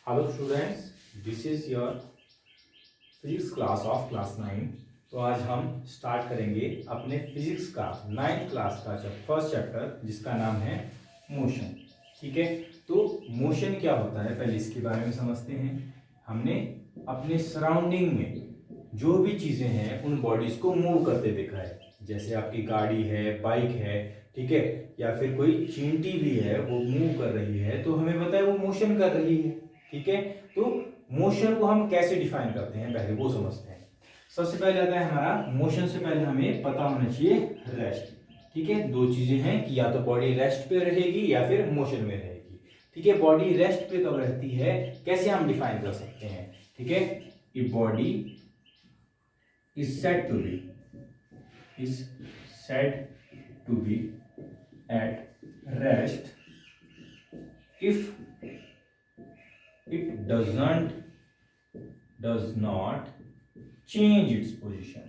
Hello students, this is your physics class of class 9। तो आज हम स्टार्ट करेंगे अपने फिजिक्स का 9th क्लास का फर्स्ट चैप्टर जिसका नाम है मोशन। ठीक है, तो मोशन क्या होता है पहले इसके बारे में समझते हैं। हमने अपने सराउंडिंग में जो भी चीजें हैं उन बॉडीज को मूव करते देखा है, जैसे आपकी गाड़ी है, बाइक है, ठीक है, या फिर कोई चींटी भी है वो मूव कर रही है तो हमें पता है वो मोशन कर रही है। ठीक है, तो मोशन को हम कैसे डिफाइन करते हैं पहले वो समझते हैं। सबसे पहले आता है हमारा मोशन से पहले हमें पता होना चाहिए रेस्ट। ठीक है, दो चीजें हैं कि या तो बॉडी रेस्ट पे रहेगी या फिर मोशन में रहेगी। ठीक है, बॉडी रेस्ट पे कब रहती है कैसे हम डिफाइन कर सकते हैं। ठीक है, a body is said to be at rest if it does not change its position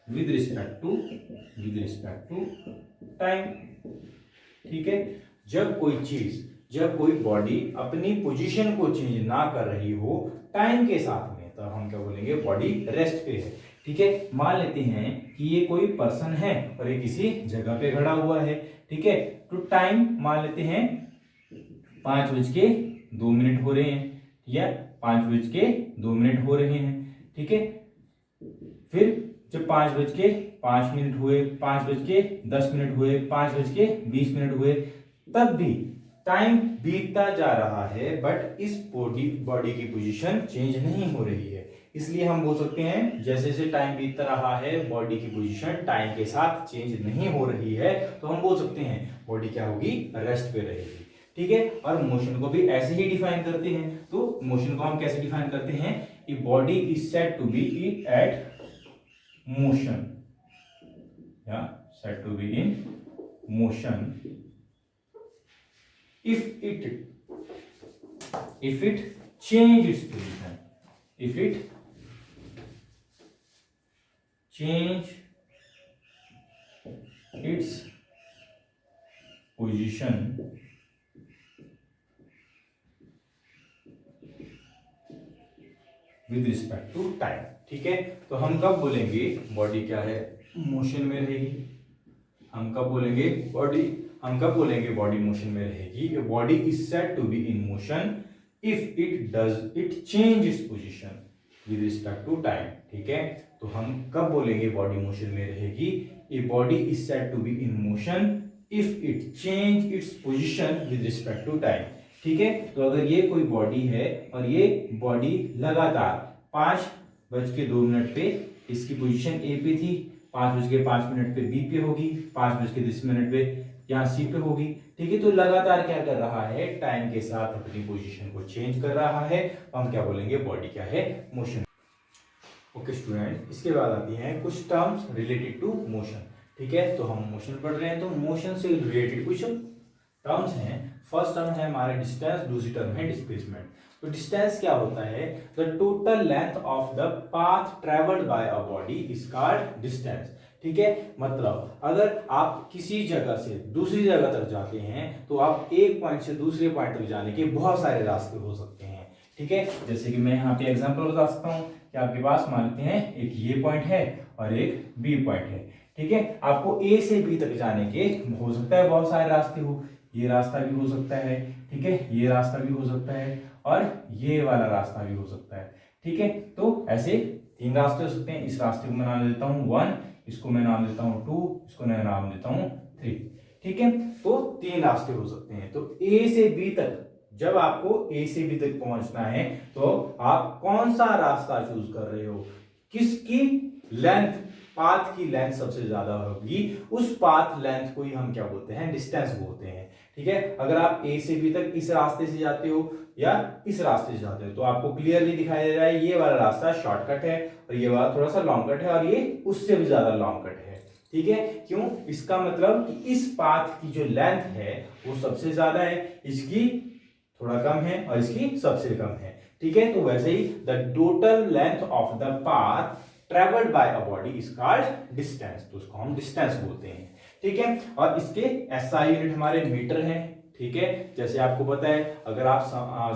with respect to time। ठीक है, जब कोई बॉडी अपनी पोजीशन को चेंज ना कर रही हो टाइम के साथ में, तब हम क्या बोलेंगे, बॉडी रेस्ट पे है। ठीक है, मान लेते हैं कि ये कोई पर्सन है और ये किसी जगह पे खड़ा हुआ है। ठीक है, तो टाइम मान लेते हैं 5:02 हो रहे हैं या 5:02 हो रहे हैं। ठीक है, फिर जब 5:05 हुए, 5:10 हुए, 5:20 हुए, तब भी टाइम बीतता जा रहा है बट इस बॉडी की पोजीशन चेंज नहीं हो रही है। इसलिए हम बोल सकते हैं जैसे जैसे टाइम बीतता रहा है बॉडी की पोजीशन टाइम के साथ चेंज नहीं हो रही है, तो हम बोल सकते हैं बॉडी क्या होगी, रेस्ट पे रहेगी। ठीक है, और मोशन को भी ऐसे ही डिफाइन करते हैं। तो मोशन को हम कैसे डिफाइन करते हैं, a body is said to be at motion या said to be in motion if it change its position, if it change its position with respect to time। ठीक है, तो हम कब बोलेंगे बॉडी क्या है, मोशन में रहेगी। हम कब बोलेंगे बॉडी मोशन में रहेगी। Body is said to be in motion if it change its position with respect to time. ठीक है, तो हम कब बोलेंगे बॉडी मोशन में रहेगी, a body is said to be in motion if it change its position with respect to time. ठीक है, तो अगर ये कोई बॉडी है और ये बॉडी लगातार 5:02 पे इसकी पोजीशन ए पे थी, 5:05 पे बी पे होगी, 5:10 पे यहाँ सी पे होगी। ठीक है, तो लगातार क्या कर रहा है, टाइम के साथ अपनी पोजीशन को चेंज कर रहा है, तो हम क्या बोलेंगे, बॉडी क्या है, मोशन। ओके स्टूडेंट, इसके बाद आती हैं कुछ टर्म्स रिलेटेड टू मोशन। ठीक है, तो हम मोशन पढ़ रहे हैं तो मोशन से रिलेटेड कुछ टर्म्स हैं। फर्स्ट टर्म है हमारा डिस्टेंस, दूसरी टर्म है डिस्प्लेसमेंट। तो डिस्टेंस क्या होता है, the total length of the path travelled by a body is called distance. ठीक है, मतलब अगर आप किसी जगह से दूसरी जगह तक जाते हैं तो आप एक पॉइंट से दूसरे पॉइंट तक जाने के बहुत सारे रास्ते हो सकते हैं। ठीक है, जैसे कि मैं यहाँ पे एग्जांपल बता सकता हूँ कि आपके पास मान लेते हैं एक ये पॉइंट है और एक बी पॉइंट है। ठीक है, आपको ए से बी तक जाने के हो सकता है बहुत सारे रास्ते हो, ये रास्ता भी हो सकता है, ठीक है, ये रास्ता भी हो सकता है और ये वाला रास्ता भी हो सकता है। ठीक है, तो ऐसे 3 रास्ते हो सकते हैं। इस रास्ते को मैं नाम देता हूँ 1, इसको मैं नाम देता हूँ 2, इसको मैं नाम देता हूँ 3। ठीक है, तो 3 रास्ते हो सकते हैं। तो ए से बी तक, जब आपको ए से बी तक पहुंचना है तो आप कौन सा रास्ता चूज कर रहे हो, किसकी लेंथ, पाथ की लेंथ सबसे ज्यादा होगी, उस पाथ लेंथ को ही हम क्या बोलते हैं, डिस्टेंस बोलते हैं। ठीक है, अगर आप ए से बी तक इस रास्ते से जाते हो या इस रास्ते से जाते हो तो आपको क्लियरली दिखाई दे रहा है ये वाला रास्ता शॉर्टकट है और ये वाला थोड़ा सा लॉन्ग कट है और ये उससे भी ज्यादा लॉन्ग कट है। ठीक है, क्यों, इसका मतलब कि इस पाथ की जो लेंथ है वो सबसे ज्यादा है, इसकी थोड़ा कम है और इसकी सबसे कम है। ठीक है, तो वैसे ही the total length of the path travelled by a body is called distance, तो उसको हम डिस्टेंस बोलते हैं, ठीक है। और इसके एसआई यूनिट हमारे मीटर है, ठीक है। जैसे आपको पता है अगर आप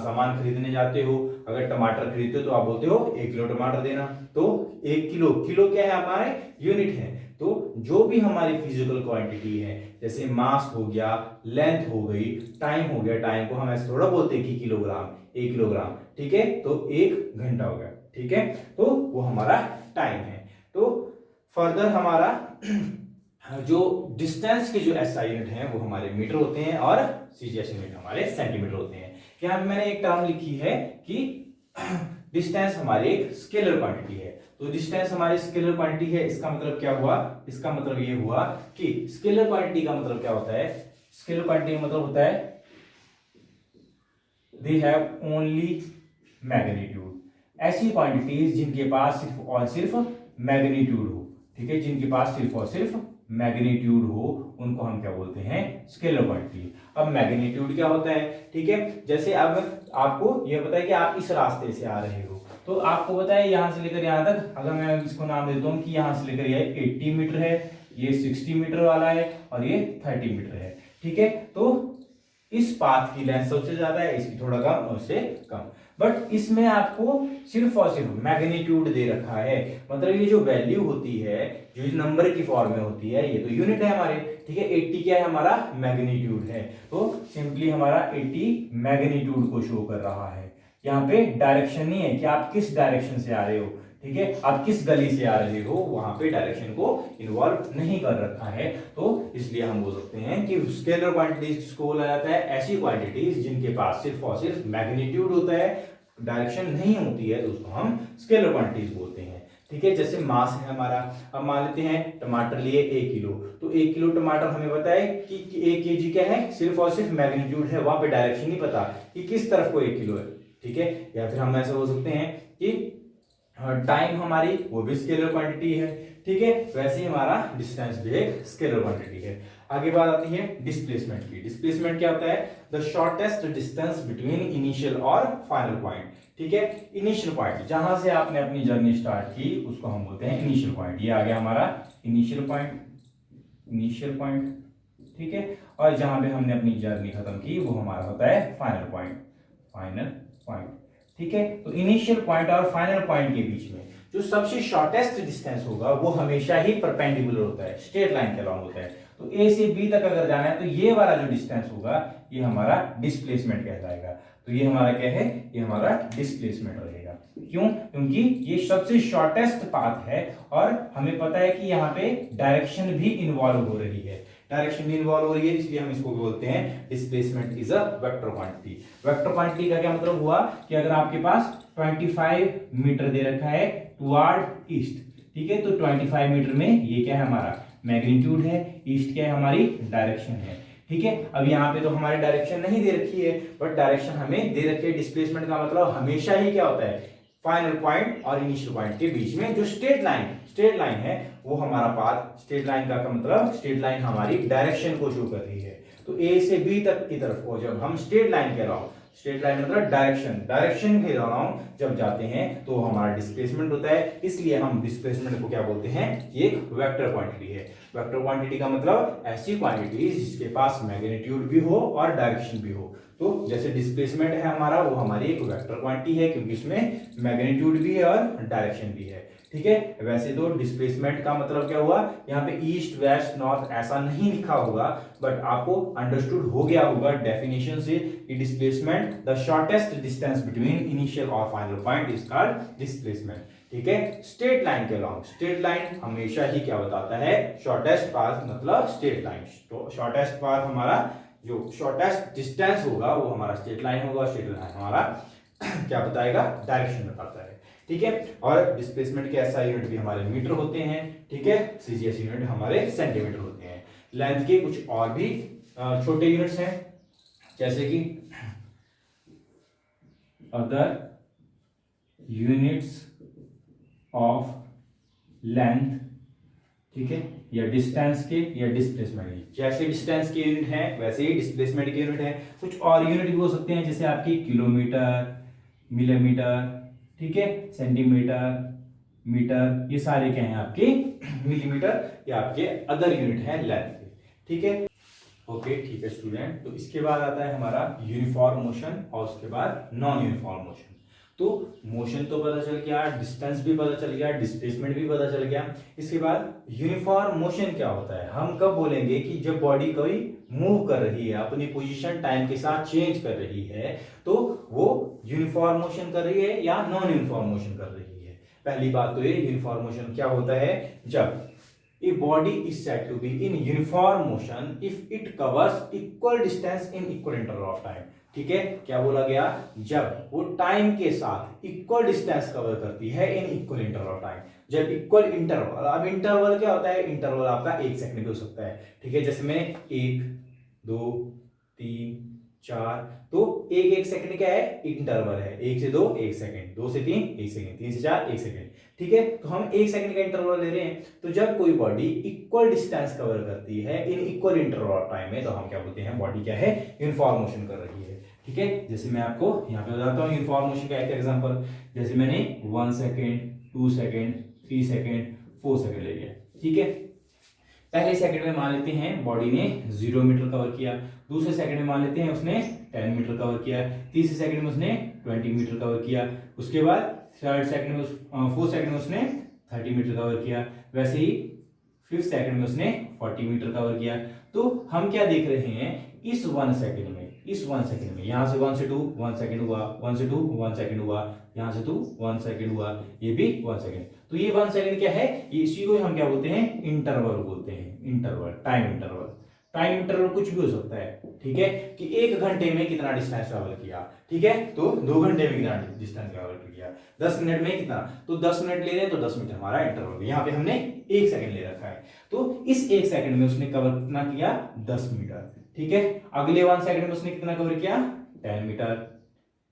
सामान खरीदने जाते हो, अगर टमाटर खरीदते हो तो आप बोलते हो 1 किलो टमाटर देना, तो 1 किलो, किलो क्या है हमारे यूनिट है। तो जो भी हमारी फिजिकल क्वांटिटी है, जैसे मास हो गया, लेंथ हो गई, टाइम हो गया, टाइम को हम ऐसे थोड़ा बोलते हैं कि किलोग्राम, 1 किलोग्राम, ठीक है, तो 1 घंटा हो गया, ठीक है, तो वो हमारा टाइम है। तो फर्दर हमारा जो डिस्टेंस के जो एसआई यूनिट हैं वो हमारे मीटर होते हैं और सीजीएस यूनिट हमारे सेंटीमीटर होते हैं। यहाँ पे मैंने एक टर्म लिखी है कि डिस्टेंस हमारी एक स्केलर क्वांटिटी है, तो डिस्टेंस हमारी स्केलर क्वांटिटी है, इसका मतलब क्या हुआ, इसका मतलब ये हुआ कि स्केलर क्वांटिटी का मतलब क्या होता है, स्केलर क्वांटिटी का मतलब होता है दे हैव ओनली मैग्नीट्यूड, ऐसी क्वांटिटीज जिनके पास सिर्फ और सिर्फ मैग्नीट्यूड हो, ठीक है, जिनके पास सिर्फ और सिर्फ मैग्नीट्यूड हो उनको हम क्या बोलते हैं, स्केलर क्वांटिटी। अब मैग्नीट्यूड क्या होता है, ठीक है, जैसे अब आपको यह पता है कि आप इस रास्ते से आ रहे हो, तो आपको पता है यहां से लेकर यहां तक, अगर मैं इसको नाम देता हूं कि यहां से लेकर ये 80 मीटर है, ये 60 मीटर वाला है और ये 30 मीटर है, ठीक है। तो इस पाथ की लेंथ सबसे ज्यादा है, इसकी थोड़ा कम और उससे कम, बट इसमें आपको सिर्फ और सिर्फ मैग्नीट्यूड दे रखा है, मतलब ये जो वैल्यू होती है जो इस नंबर की फॉर्म में होती है, ये तो यूनिट है हमारे, ठीक है, 80 क्या है हमारा मैग्नीट्यूड है, तो सिंपली हमारा 80 मैग्नीट्यूड को शो कर रहा है। यहाँ पे डायरेक्शन नहीं है कि आप किस डायरेक्शन से आ रहे हो, ठीक है, आप किस गली से आ रहे हो, वहां पे डायरेक्शन को इन्वॉल्व नहीं कर रखा है, तो इसलिए हम बोल सकते हैं कि स्केलर क्वांटिटीज को बोला जाता है ऐसी क्वांटिटीज जिनके पास सिर्फ और सिर्फ मैग्नीट्यूड होता है, डायरेक्शन नहीं होती है, तो उसको हम स्केलर क्वांटिटीज बोलते हैं, ठीक है। जैसे मास है हमारा, अब मान लेते हैं टमाटर लिए 1 किलो, तो 1 किलो टमाटर हमें पता है कि 1 केजी क्या है, सिर्फ और सिर्फ मैग्नीट्यूड है, वहां पे डायरेक्शन नहीं पता कि किस तरफ को 1 किलो है, ठीक है। या फिर हम ऐसे बोल सकते हैं कि टाइम हमारी वो भी स्केलर क्वांटिटी है, ठीक है, वैसे ही हमारा डिस्टेंस भी एक स्केलर क्वांटिटी है। आगे बात आती है डिस्प्लेसमेंट की। डिस्प्लेसमेंट क्या होता है, the shortest distance between initial और फाइनल पॉइंट, ठीक है। इनिशियल पॉइंट जहां से आपने अपनी जर्नी स्टार्ट की उसको हम बोलते हैं इनिशियल पॉइंट, ये आ गया हमारा इनिशियल पॉइंट, इनिशियल पॉइंट, ठीक है, और जहां पे हमने अपनी जर्नी खत्म की वो हमारा होता है फाइनल पॉइंट, फाइनल पॉइंट, ठीक है। तो इनिशियल पॉइंट और फाइनल पॉइंट के बीच में जो सबसे शॉर्टेस्ट डिस्टेंस होगा वो हमेशा ही परपेंडिकुलर होता है, स्ट्रेट लाइन के अलॉन्ग होता है, तो ए से बी तक अगर जाना है तो ये वाला जो डिस्टेंस होगा ये हमारा डिस्प्लेसमेंट कहलाएगा, तो ये हमारा क्या है, ये हमारा डिस्प्लेसमेंट रहेगा। क्यों, क्योंकि ये सबसे शॉर्टेस्ट पाथ है और हमें पता है कि यहाँ पे डायरेक्शन भी इन्वॉल्व हो रही है, डायरेक्शन भी इन्वॉल्व हो रही है, इसलिए हम इसको बोलते हैं displacement is a vector quantity. Vector quantity का क्या मतलब हुआ कि अगर आपके पास 25 मीटर दे रखा है टुवर्ड ईस्ट, ठीक है, तो 25 मीटर में ये क्या है हमारा मैग्नीट्यूड है, ईस्ट क्या है हमारी डायरेक्शन है, ठीक है। अब यहाँ पे तो हमारी डायरेक्शन नहीं दे रखी है, बट डायरेक्शन हमें दे रखी है। डिस्प्लेसमेंट का मतलब हमेशा ही क्या होता है, फाइनल पॉइंट और इनिशियल पॉइंट के बीच में जो स्ट्रेट लाइन है वो हमारा पाथ, स्ट्रेट लाइन का मतलब स्ट्रेट लाइन हमारी डायरेक्शन को शो कर रही है, तो ए से बी तक की तरफ को जब हम स्ट्रेट लाइन कह रहा हूं, स्ट्रेट लाइन मतलब डायरेक्शन कह रहा हूं, जब जाते हैं तो हमारा डिस्प्लेसमेंट होता है, इसलिए हम डिस्प्लेसमेंट को क्या बोलते हैं, ये एक वेक्टर क्वांटिटी है। वेक्टर क्वांटिटी का मतलब ऐसी क्वांटिटी जिसके पास मैग्नीट्यूड भी हो और डायरेक्शन भी हो, तो जैसे डिस्प्लेसमेंट है हमारा वो हमारी एक वेक्टर क्वांटिटी है क्योंकि इसमें मैग्नीट्यूड भी है और डायरेक्शन भी है, ठीक है। वैसे तो डिस्प्लेसमेंट का मतलब क्या हुआ, यहाँ पे ईस्ट वेस्ट नॉर्थ ऐसा नहीं लिखा होगा, बट आपको अंडरस्टूड हो गया होगा डेफिनेशन से कि displacement the shortest distance between initial और final point is called displacement, ठीक है। स्ट्रेट लाइन के अलॉन्ग, स्ट्रेट लाइन हमेशा ही क्या बताता है, शॉर्टेस्ट पाथ मतलब स्ट्रेट लाइन, तो शॉर्टेस्ट पाथ हमारा जो शॉर्टेस्ट डिस्टेंस होगा वो हमारा स्ट्रेट लाइन होगा, स्ट्रेट लाइन हमारा क्या बताएगा, डायरेक्शन बताता है, ठीक है। और डिस्प्लेसमेंट के ऐसा यूनिट भी हमारे मीटर होते हैं, ठीक है, सीजीएस यूनिट हमारे सेंटीमीटर होते हैं। लेंथ के कुछ और भी छोटे यूनिट्स हैं, जैसे कि अदर यूनिट्स ऑफ लेंथ, ठीक है, या डिस्टेंस के या डिस्प्लेसमेंट के, जैसे डिस्टेंस के यूनिट है वैसे ही डिस्प्लेसमेंट के यूनिट है। कुछ और यूनिट भी हो सकते हैं जैसे आपकी किलोमीटर, मिलीमीटर, ठीक है, सेंटीमीटर, मीटर, ये सारे क्या हैं आपके मिलीमीटर, या आपके अदर यूनिट है लेंथ के, ठीक है। ओके ठीक है स्टूडेंट, तो इसके बाद आता है हमारा यूनिफॉर्म मोशन और उसके बाद नॉन यूनिफॉर्म मोशन। तो मोशन तो पता चल गया, डिस्टेंस भी पता चल गया, डिस्प्लेसमेंट भी पता चल गया। इसके बाद यूनिफॉर्म मोशन क्या होता है, हम कब बोलेंगे कि जब बॉडी कोई मूव कर रही है, अपनी पोजीशन टाइम के साथ चेंज कर रही है, तो वो यूनिफॉर्म मोशन कर रही है या नॉन यूनिफॉर्म मोशन कर रही है। पहली बात तो ये यूनिफॉर्म मोशन क्या होता है, जब a body is said to be in uniform motion if it covers equal distance in equal interval of time। ठीक है, क्या बोला गया, जब वो टाइम के साथ इक्वल डिस्टेंस कवर करती है इन इक्वल इंटरवल ऑफ टाइम। जब इक्वल इंटरवल, अब इंटरवल क्या होता है, इंटरवल आपका 1 सेकंड भी हो सकता है, ठीक है। जैसे मैंने 1 2 3 4, तो 1 सेकंड क्या है, इंटरवल है। 1 से 2 1 सेकंड, 2 से 3 1 सेकंड, 3 से 4 1 सेकंड, ठीक है। तो हम 1 सेकंड का इंटरवल ले रहे हैं। तो जब कोई बॉडी इक्वल डिस्टेंस कवर करती है इन इक्वल इंटरवल ऑफ टाइम में, तो हम क्या बोलते हैं, बॉडी क्या है, यूनिफॉर्म मोशन कर रही है, ठीक है। जैसे मैं आपको यहाँ पे बताता हूँ यूनिफॉर्म मोशन का एक एग्जांपल। जैसे मैंने 1 सेकंड 2 सेकंड 3 सेकंड 4 सेकंड ले लिया, ठीक है। पहले सेकंड में मान लेते हैं बॉडी ने 0 मीटर कवर किया, दूसरे सेकंड में मान लेते हैं उसने 10 मीटर कवर किया, तीसरे सेकंड में उसने 20 मीटर कवर किया, उसके बाद थर्ड सेकंड में 4 सेकंड में उसने 30 मीटर कवर किया, वैसे ही 5th सेकंड में उसने 40 मीटर कवर किया। तो हम क्या देख रहे हैं, इस 1 सेकंड में, इस 1 सेकंड में, यहाँ से 1 से 2 1 सेकंड हुआ, 1 से 2 1 सेकंड हुआ, यहाँ से 2 1 सेकंड हुआ, ये भी 1 सेकंड। तो ये 1 सेकंड क्या है, ये इसी को हम क्या बोलते हैं, इंटरवल बोलते हैं, interval, time interval. Time interval कुछ भी हो सकता है, ठीक है, कि 1 घंटे में कितना डिस्टेंस ट्रैवल किया, ठीक है, तो 2 घंटे में कितना डिस्टेंस ट्रैवल किया, 10 मिनट में कितना, तो 10 मिनट ले रहे हैं तो 10 मिनट हमारा इंटरवल। यहाँ पे हमने 1 सेकंड ले रखा है, तो इस 1 सेकंड में उसने कवर कितना किया, 10 मीटर, ठीक है। अगले 1 सेकंड में उसने कितना कवर किया, 10 मीटर,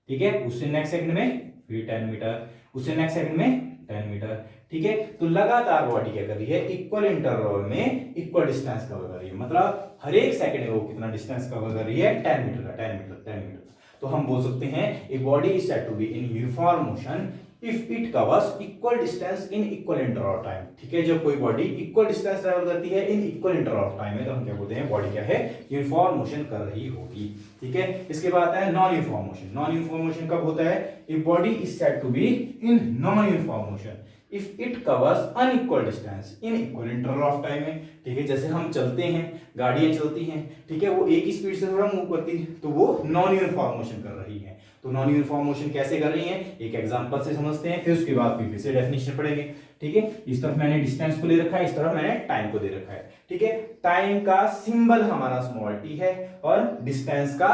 ठीक है। उससे नेक्स्ट सेकंड में फिर 10 मीटर, उससे नेक्स्ट सेकंड में 10 मीटर, ठीक है। तो लगातार बॉडी क्या कर रही है, इक्वल इंटरवल में इक्वल डिस्टेंस कवर कर रही है, मतलब हर एक सेकंड में वो कितना डिस्टेंस कवर कर रही है, 10 मीटर का, 10 मीटर 10 मीटर। तो हम बोल सकते हैं a body is said to be in uniform motion if it covers equal distance in equal interval of time, ठीक है। जब कोई बॉडी इक्वल डिस्टेंस ट्रैवल करती है इन इक्वल इंटरवल ऑफ टाइम में, तो हम क्या बोलते हैं, बॉडी क्या है, यूनिफॉर्म मोशन कर रही होगी, ठीक है। इसके बाद आता है non uniform motion. Non uniform motion कब होता है, a body is said to be in non uniform motion if it covers unequal distance in equal interval of time में, ठीक है। जैसे हम चलते हैं, गाड़ियां चलती हैं, ठीक है, वो एक ही स्पीड से थोड़ा मूव करती है, तो वो नॉन यूनिफॉर्म मोशन कर रही है। तो नॉन यूनिफॉर्म मोशन कैसे कर रही है, एक एग्जांपल से समझते हैं, फिर उसके बाद फिर से डेफिनेशन पढ़ेंगे, ठीक है। इस तरफ मैंने डिस्टेंस को ले रखा है, इस तरफ मैंने टाइम को दे रखा है, ठीक है। टाइम का सिंबल हमारा स्मॉल टी है और डिस्टेंस का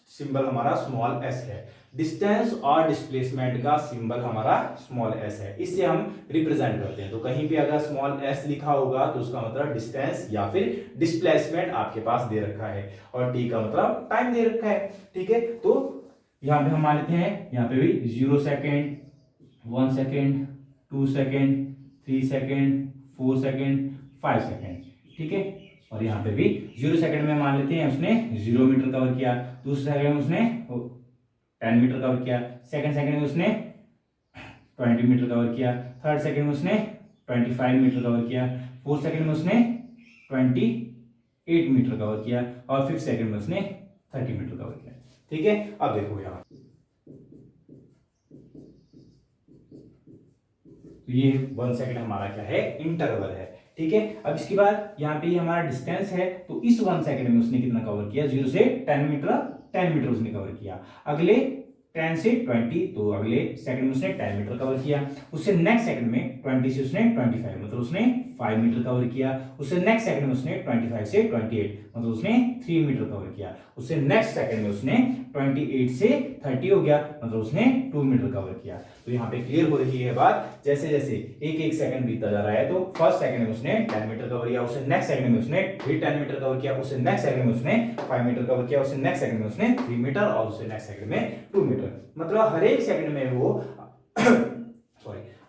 सिंबल हमारा स्मॉल एस है। डिस्टेंस और डिस्प्लेसमेंट का सिंबल हमारा स्मॉल एस है, इससे हम रिप्रेजेंट करते हैं। तो कहीं पे अगर स्मॉल एस लिखा होगा तो उसका मतलब डिस्टेंस या फिर डिस्प्लेसमेंट आपके पास दे रखा है, और टी का मतलब टाइम दे रखा है, ठीक है। तो यहाँ पे हम मान लेते हैं, यहाँ पे भी 0 second 1 second 2 second 3 second 4 second 5 second, ठीक है। और यहाँ पे भी 0 सेकेंड में मान लेते हैं उसने 0 मीटर कवर किया, दूसरे सेकंड में उसने 10 मीटर कवर किया, सेकंड सेकंड में उसने 20 मीटर कवर किया, थर्ड सेकंड में उसने 25 मीटर कवर किया, फोर्थ सेकंड में उसने 28 मीटर कवर किया, और फिफ्थ सेकंड में उसने 30 मीटर कवर किया, ठीक है। अब देखो यहाँ तो ये 1 सेकंड हमारा क्या है, इंटरवल है, ठीक है। अब इसके बाद यहाँ पे हमारा डिस्टेंस है, तो इस 1 सेकंड में उसने कितना कवर किया, 0 से 10 मीटर उसने कवर किया। अगले 10 से 20, तो अगले सेकंड में उसने 10 मीटर कवर किया। उससे नेक्स्ट सेकंड में 20 से उसने 25, मतलब उसने 5 मीटर कवर किया। उससे नेक्स्ट सेकंड में उसने 25 से 28, मतलब उसने 3 मीटर कवर किया। उससे नेक्स्ट सेकंड में उसने 28 से 30 हो गया, मतलब उसने 2 मीटर कवर किया। तो यहाँ पे क्लियर हो रही है बात, जैसे जैसे एक सेकंड बीतता जा रहा है, तो फर्स्ट सेकंड में उसने 10 मीटर कवर किया, उससे नेक्स्ट सेकंड में उसने फिर 10 मीटर कवर किया, उससे नेक्स्ट सेकंड में उसने 5 मीटर कवर किया, उससे नेक्स्ट सेकंड में उसने 3 मीटर, और उससे नेक्स्ट सेकंड में 2 मीटर। मतलब हर एक सेकंड में वो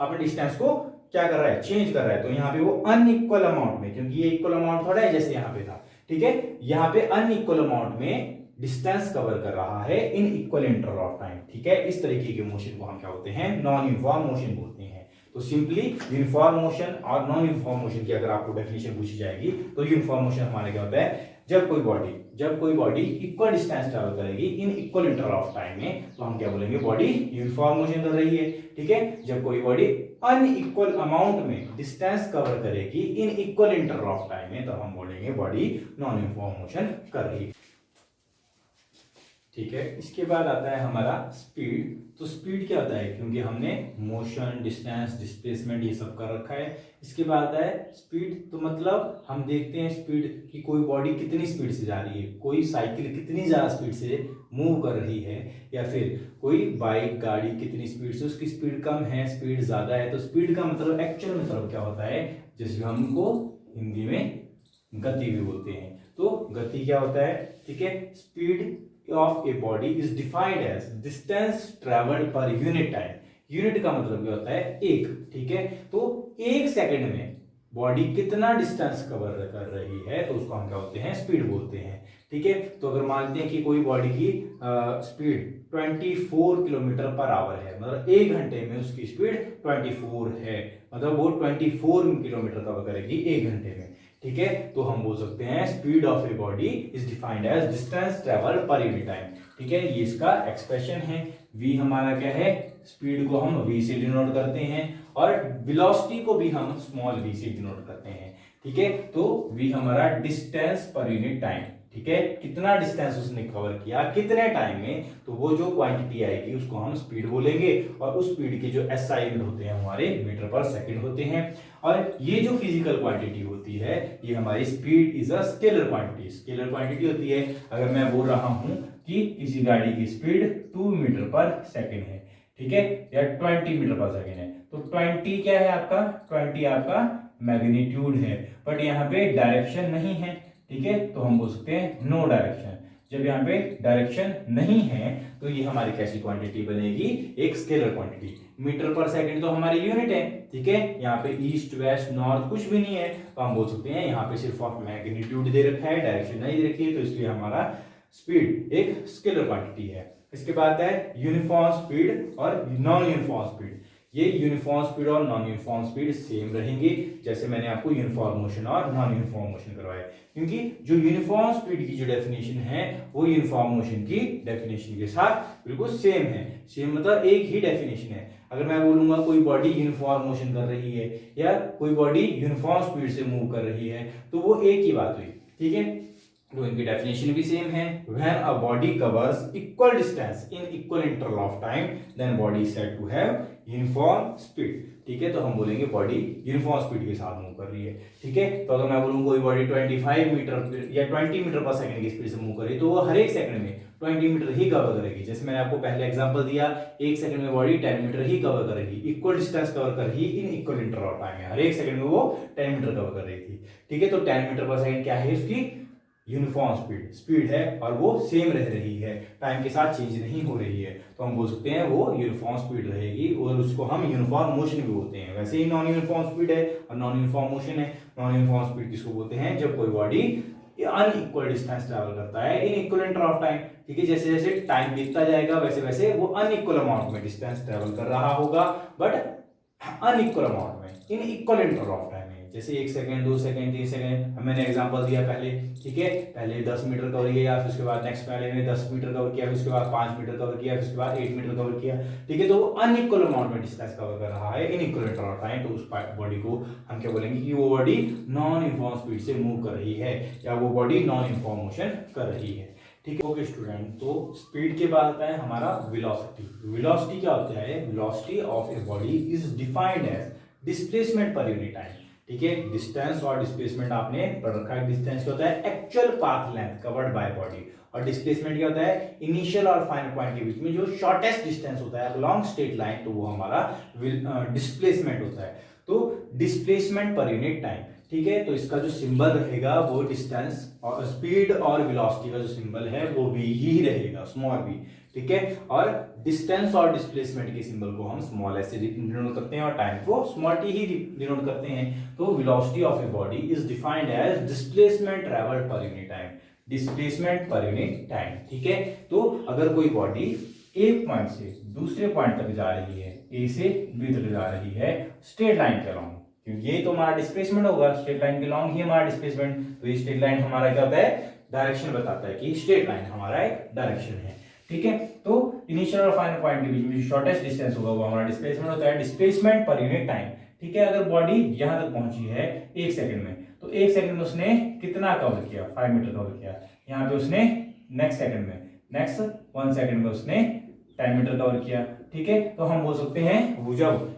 अपने डिस्टेंस को क्या कर रहा है, चेंज कर रहा है। तो यहाँ पे वो अनइक्वल अमाउंट में, क्योंकि ये इक्वल अमाउंट थोड़ा है जैसे यहाँ पे था, ठीक है, यहाँ पे अनइक्वल अमाउंट में डिस्टेंस कवर कर रहा है इन इक्वल इंटरवल ऑफ टाइम, ठीक है। इस तरीके के मोशन को हम क्या बोलते हैं, नॉन यूनिफॉर्म मोशन बोलते हैं, तो सिंपली यूनिफॉर्म मोशन और नॉन यूनिफॉर्म मोशन की अगर आपको डेफिनेशन पूछी जाएगी तो यूनिफॉर्म मोशन हमारा क्या होता है, जब कोई बॉडी इक्वल डिस्टेंस ट्रैवल करेगी इन इक्वल इंटरवल ऑफ टाइम में, तो हम क्या बोलेंगे, बॉडी यूनिफॉर्म मोशन कर रही है। ठीक है, जब कोई बॉडी अनइक्वल अमाउंट में डिस्टेंस कवर करेगी इन इक्वल इंटरवल ऑफ टाइम में, तो हम बोलेंगे बॉडी नॉन यूनिफॉर्म मोशन कर रही है। ठीक है, इसके बाद आता है हमारा स्पीड। तो स्पीड क्या होता है, क्योंकि हमने मोशन, डिस्टेंस, डिस्प्लेसमेंट ये सब कर रखा है। इसके बाद आता है स्पीड, तो मतलब हम देखते हैं स्पीड कि कोई बॉडी कितनी स्पीड से जा रही है, कोई साइकिल कितनी ज़्यादा स्पीड से मूव कर रही है, या फिर कोई बाइक, गाड़ी कितनी स्पीड से, उसकी स्पीड कम है, स्पीड ज़्यादा है। तो स्पीड का मतलब एक्चुअल मतलब क्या होता है, जिसको हमको हिंदी में गति भी बोलते हैं। तो गति क्या होता है, ठीक है, speed of a body is defined as distance traveled per unit time। Unit का मतलब क्या होता है, एक। ठीक है, तो एक सेकंड में बॉडी कितना डिस्टेंस कवर कर रही है, तो उसको हम क्या बोलते हैं, स्पीड बोलते हैं। ठीक है, तो अगर मानते हैं कि कोई बॉडी की स्पीड 24 किलोमीटर पर आवर है, मतलब एक घंटे में उसकी स्पीड 24 है, मतलब वो 24 किलोमीटर कवर करेगी एक घंटे में। ठीक है, तो हम बोल सकते हैं speed of a body is defined as distance travel per unit time. ठीक है, ये इसका एक्सप्रेशन है। v हमारा क्या है, स्पीड को हम v से डिनोट करते हैं और वेलोसिटी को भी हम स्मॉल v से डिनोट करते हैं। ठीक है, तो v हमारा डिस्टेंस पर यूनिट टाइम। ठीक है, कितना डिस्टेंस उसने कवर किया कितने टाइम में, तो वो जो क्वांटिटी आएगी उसको हम स्पीड बोलेंगे, और उस स्पीड के जो एसआई यूनिट होते हैं हमारे मीटर पर सेकंड होते हैं। और ये जो फिजिकल क्वांटिटी होती है, ये हमारी speed is a scalar quantity. Scalar quantity होती है, अगर मैं बोल रहा हूं कि किसी गाड़ी की स्पीड 2 मीटर पर सेकंड है, ठीक है, या 20 मीटर पर सेकंड है, तो 20 क्या है आपका, 20 आपका मैग्नीट्यूड है, बट यहाँ पे डायरेक्शन नहीं है। ठीक है, तो हम बोल सकते हैं नो डायरेक्शन। जब यहाँ पे डायरेक्शन नहीं है तो ये हमारी कैसी क्वांटिटी बनेगी, एक scalar quantity. Metre per second तो हमारी यूनिट है। ठीक है, यहाँ पे ईस्ट, वेस्ट, नॉर्थ कुछ भी नहीं है, तो हम बोल सकते हैं यहाँ पे सिर्फ ऑफ मैग्नीट्यूड दे रखा है, डायरेक्शन नहीं दे रखी है, तो इसलिए हमारा स्पीड एक स्केलर क्वांटिटी है। इसके बाद है यूनिफॉर्म स्पीड और नॉन यूनिफॉर्म स्पीड। ये यूनिफॉर्म स्पीड और नॉन यूनिफॉर्म स्पीड सेम रहेंगे, जैसे मैंने आपको यूनिफॉर्म मोशन और नॉन यूनिफॉर्म मोशन करवाया, क्योंकि जो यूनिफॉर्म स्पीड की जो डेफिनेशन है वो यूनिफॉर्म मोशन की डेफिनेशन के साथ बिल्कुल सेम है। सेम मतलब एक ही डेफिनेशन है। अगर मैं बोलूंगा कोई बॉडी यूनिफॉर्म मोशन कर रही है या कोई बॉडी यूनिफॉर्म स्पीड से मूव कर रही है, तो वो एक ही बात हुई। ठीक है, तो इनकी डेफिनेशन भी सेम है। When a body covers equal distance in equal interval of time, then body is said to have uniform speed. ठीक है, तो हम बोलेंगे बॉडी यूनिफॉर्म स्पीड के साथ मूव कर रही है। ठीक है, तो अगर मैं बोलूँ कोई बॉडी 25 मीटर या 20 मीटर पर सेकंड की स्पीड से मूव कर रही है, तो वो हर एक सेकंड में 20 मीटर ही कवर करेगी। जैसे मैंने आपको पहले एग्जांपल दिया, एक सेकंड में बॉडी 10 मीटर ही कवर कर रही, इक्वल डिस्टेंस कवर कर रही इन इक्वल इंटरवल ऑफ टाइम में, हर एक सेकंड में वो 10 मीटर कवर कर रही थी। ठीक है, तो 10 मीटर पर सेकंड क्या है, उसकी यूनिफॉर्म स्पीड है, और वो सेम रह रही है, टाइम के साथ चेंज नहीं हो रही है, तो हम बोल सकते हैं वो यूनिफॉर्म स्पीड रहेगी, और उसको हम यूनिफॉर्म मोशन भी बोलते हैं। वैसे ही नॉन यूनिफॉर्म स्पीड है और नॉन यूनिफॉर्म मोशन है। नॉन यूनिफॉर्म स्पीड किसको बोलते हैं, जब कोई बॉडी अनइक्वल डिस्टेंस ट्रैवल करता है इन इक्वल इंटरवल ऑफ टाइम। ठीक है, जैसे जैसे टाइम बीतता जाएगा वैसे वैसे वो अनइक्वल अमाउंट में डिस्टेंस ट्रैवल कर रहा होगा, बट अनइक्वल अमाउंट में इन इक्वल इंटरवल ऑफ टाइम में, जैसे 1 सेकंड, 2 सेकंड, 3 सेकंड, मैंने एग्जांपल दिया पहले। ठीक है, पहले 10 मीटर कवर किया, फिर उसके बाद नेक्स्ट पहले में 10 मीटर कवर किया, फिर उसके बाद 5 मीटर कवर किया, फिर उसके बाद 8 मीटर कवर किया। ठीक है, तो वो अनइक्वल अमाउंट में डिस्टेंस कवर कर रहा है इन इक्वल इंटरवल ऑफ टाइम, तो उस बॉडी को हम क्या बोलेंगे कि वो बॉडी नॉन यूनिफॉर्म स्पीड से मूव कर रही है, या वो बॉडी नॉन यूनिफॉर्म मोशन कर रही है। ठीक है, ओके स्टूडेंट, तो स्पीड के बाद आता है हमारा वेलोसिटी। वेलोसिटी क्या होता है, velocity of a body is defined as displacement per unit time. ठीक है, डिस्टेंस और डिस्प्लेसमेंट आपने पढ़ रखा है। डिस्टेंस क्या होता है, actual path length covered by body, और डिस्प्लेसमेंट क्या होता है, इनिशियल और फाइनल पॉइंट के बीच में जो शॉर्टेस्ट डिस्टेंस होता है लॉन्ग स्ट्रेट लाइन, तो वो हमारा डिस्प्लेसमेंट होता है। तो डिस्प्लेसमेंट पर यूनिट टाइम। ठीक है, तो इसका जो सिंबल रहेगा वो डिस्टेंस और स्पीड और वेलोसिटी का जो सिंबल है वो भी ही रहेगा, स्मॉल वी। ठीक है, और डिस्टेंस और डिस्प्लेसमेंट के सिंबल को हम स्मॉल एस से डिनोट करते हैं और टाइम को स्मॉल टी ही डिनोट करते हैं। तो velocity of a body is defined as displacement travelled per unit time, displacement per unit time. ठीक है, तो अगर कोई बॉडी एक पॉइंट से दूसरे पॉइंट तक जा रही है, ए से बी तक जा रही है स्ट्रेट लाइन के अलॉन्ग, क्योंकि ये तो हमारा डिस्प्लेसमेंट होगा, स्ट्रेट लाइन के अलॉन्ग ही हमारा डिस्प्लेसमेंट, तो ये स्ट्रेट लाइन हमारा क्या होता है, डायरेक्शन बताता है कि स्ट्रेट लाइन हमारा एक डायरेक्शन है। ठीक है, तो इनिशियल और फाइनल पॉइंट के बीच में जो शॉर्टेस्ट डिस्टेंस होगा वो हमारा डिस्प्लेसमेंट होता है, डिस्प्लेसमेंट पर यूनिट टाइम। ठीक है, अगर बॉडी यहां तक पहुंची है 1 सेकंड में, तो 1 सेकंड में उसने कितना कवर किया, 5 मीटर कवर किया। यहाँ पे उसने नेक्स्ट सेकंड में, नेक्स्ट 1 सेकंड में उसने 10 मीटर कवर किया। ठीक है, तो हम बोल सकते हैं वो जब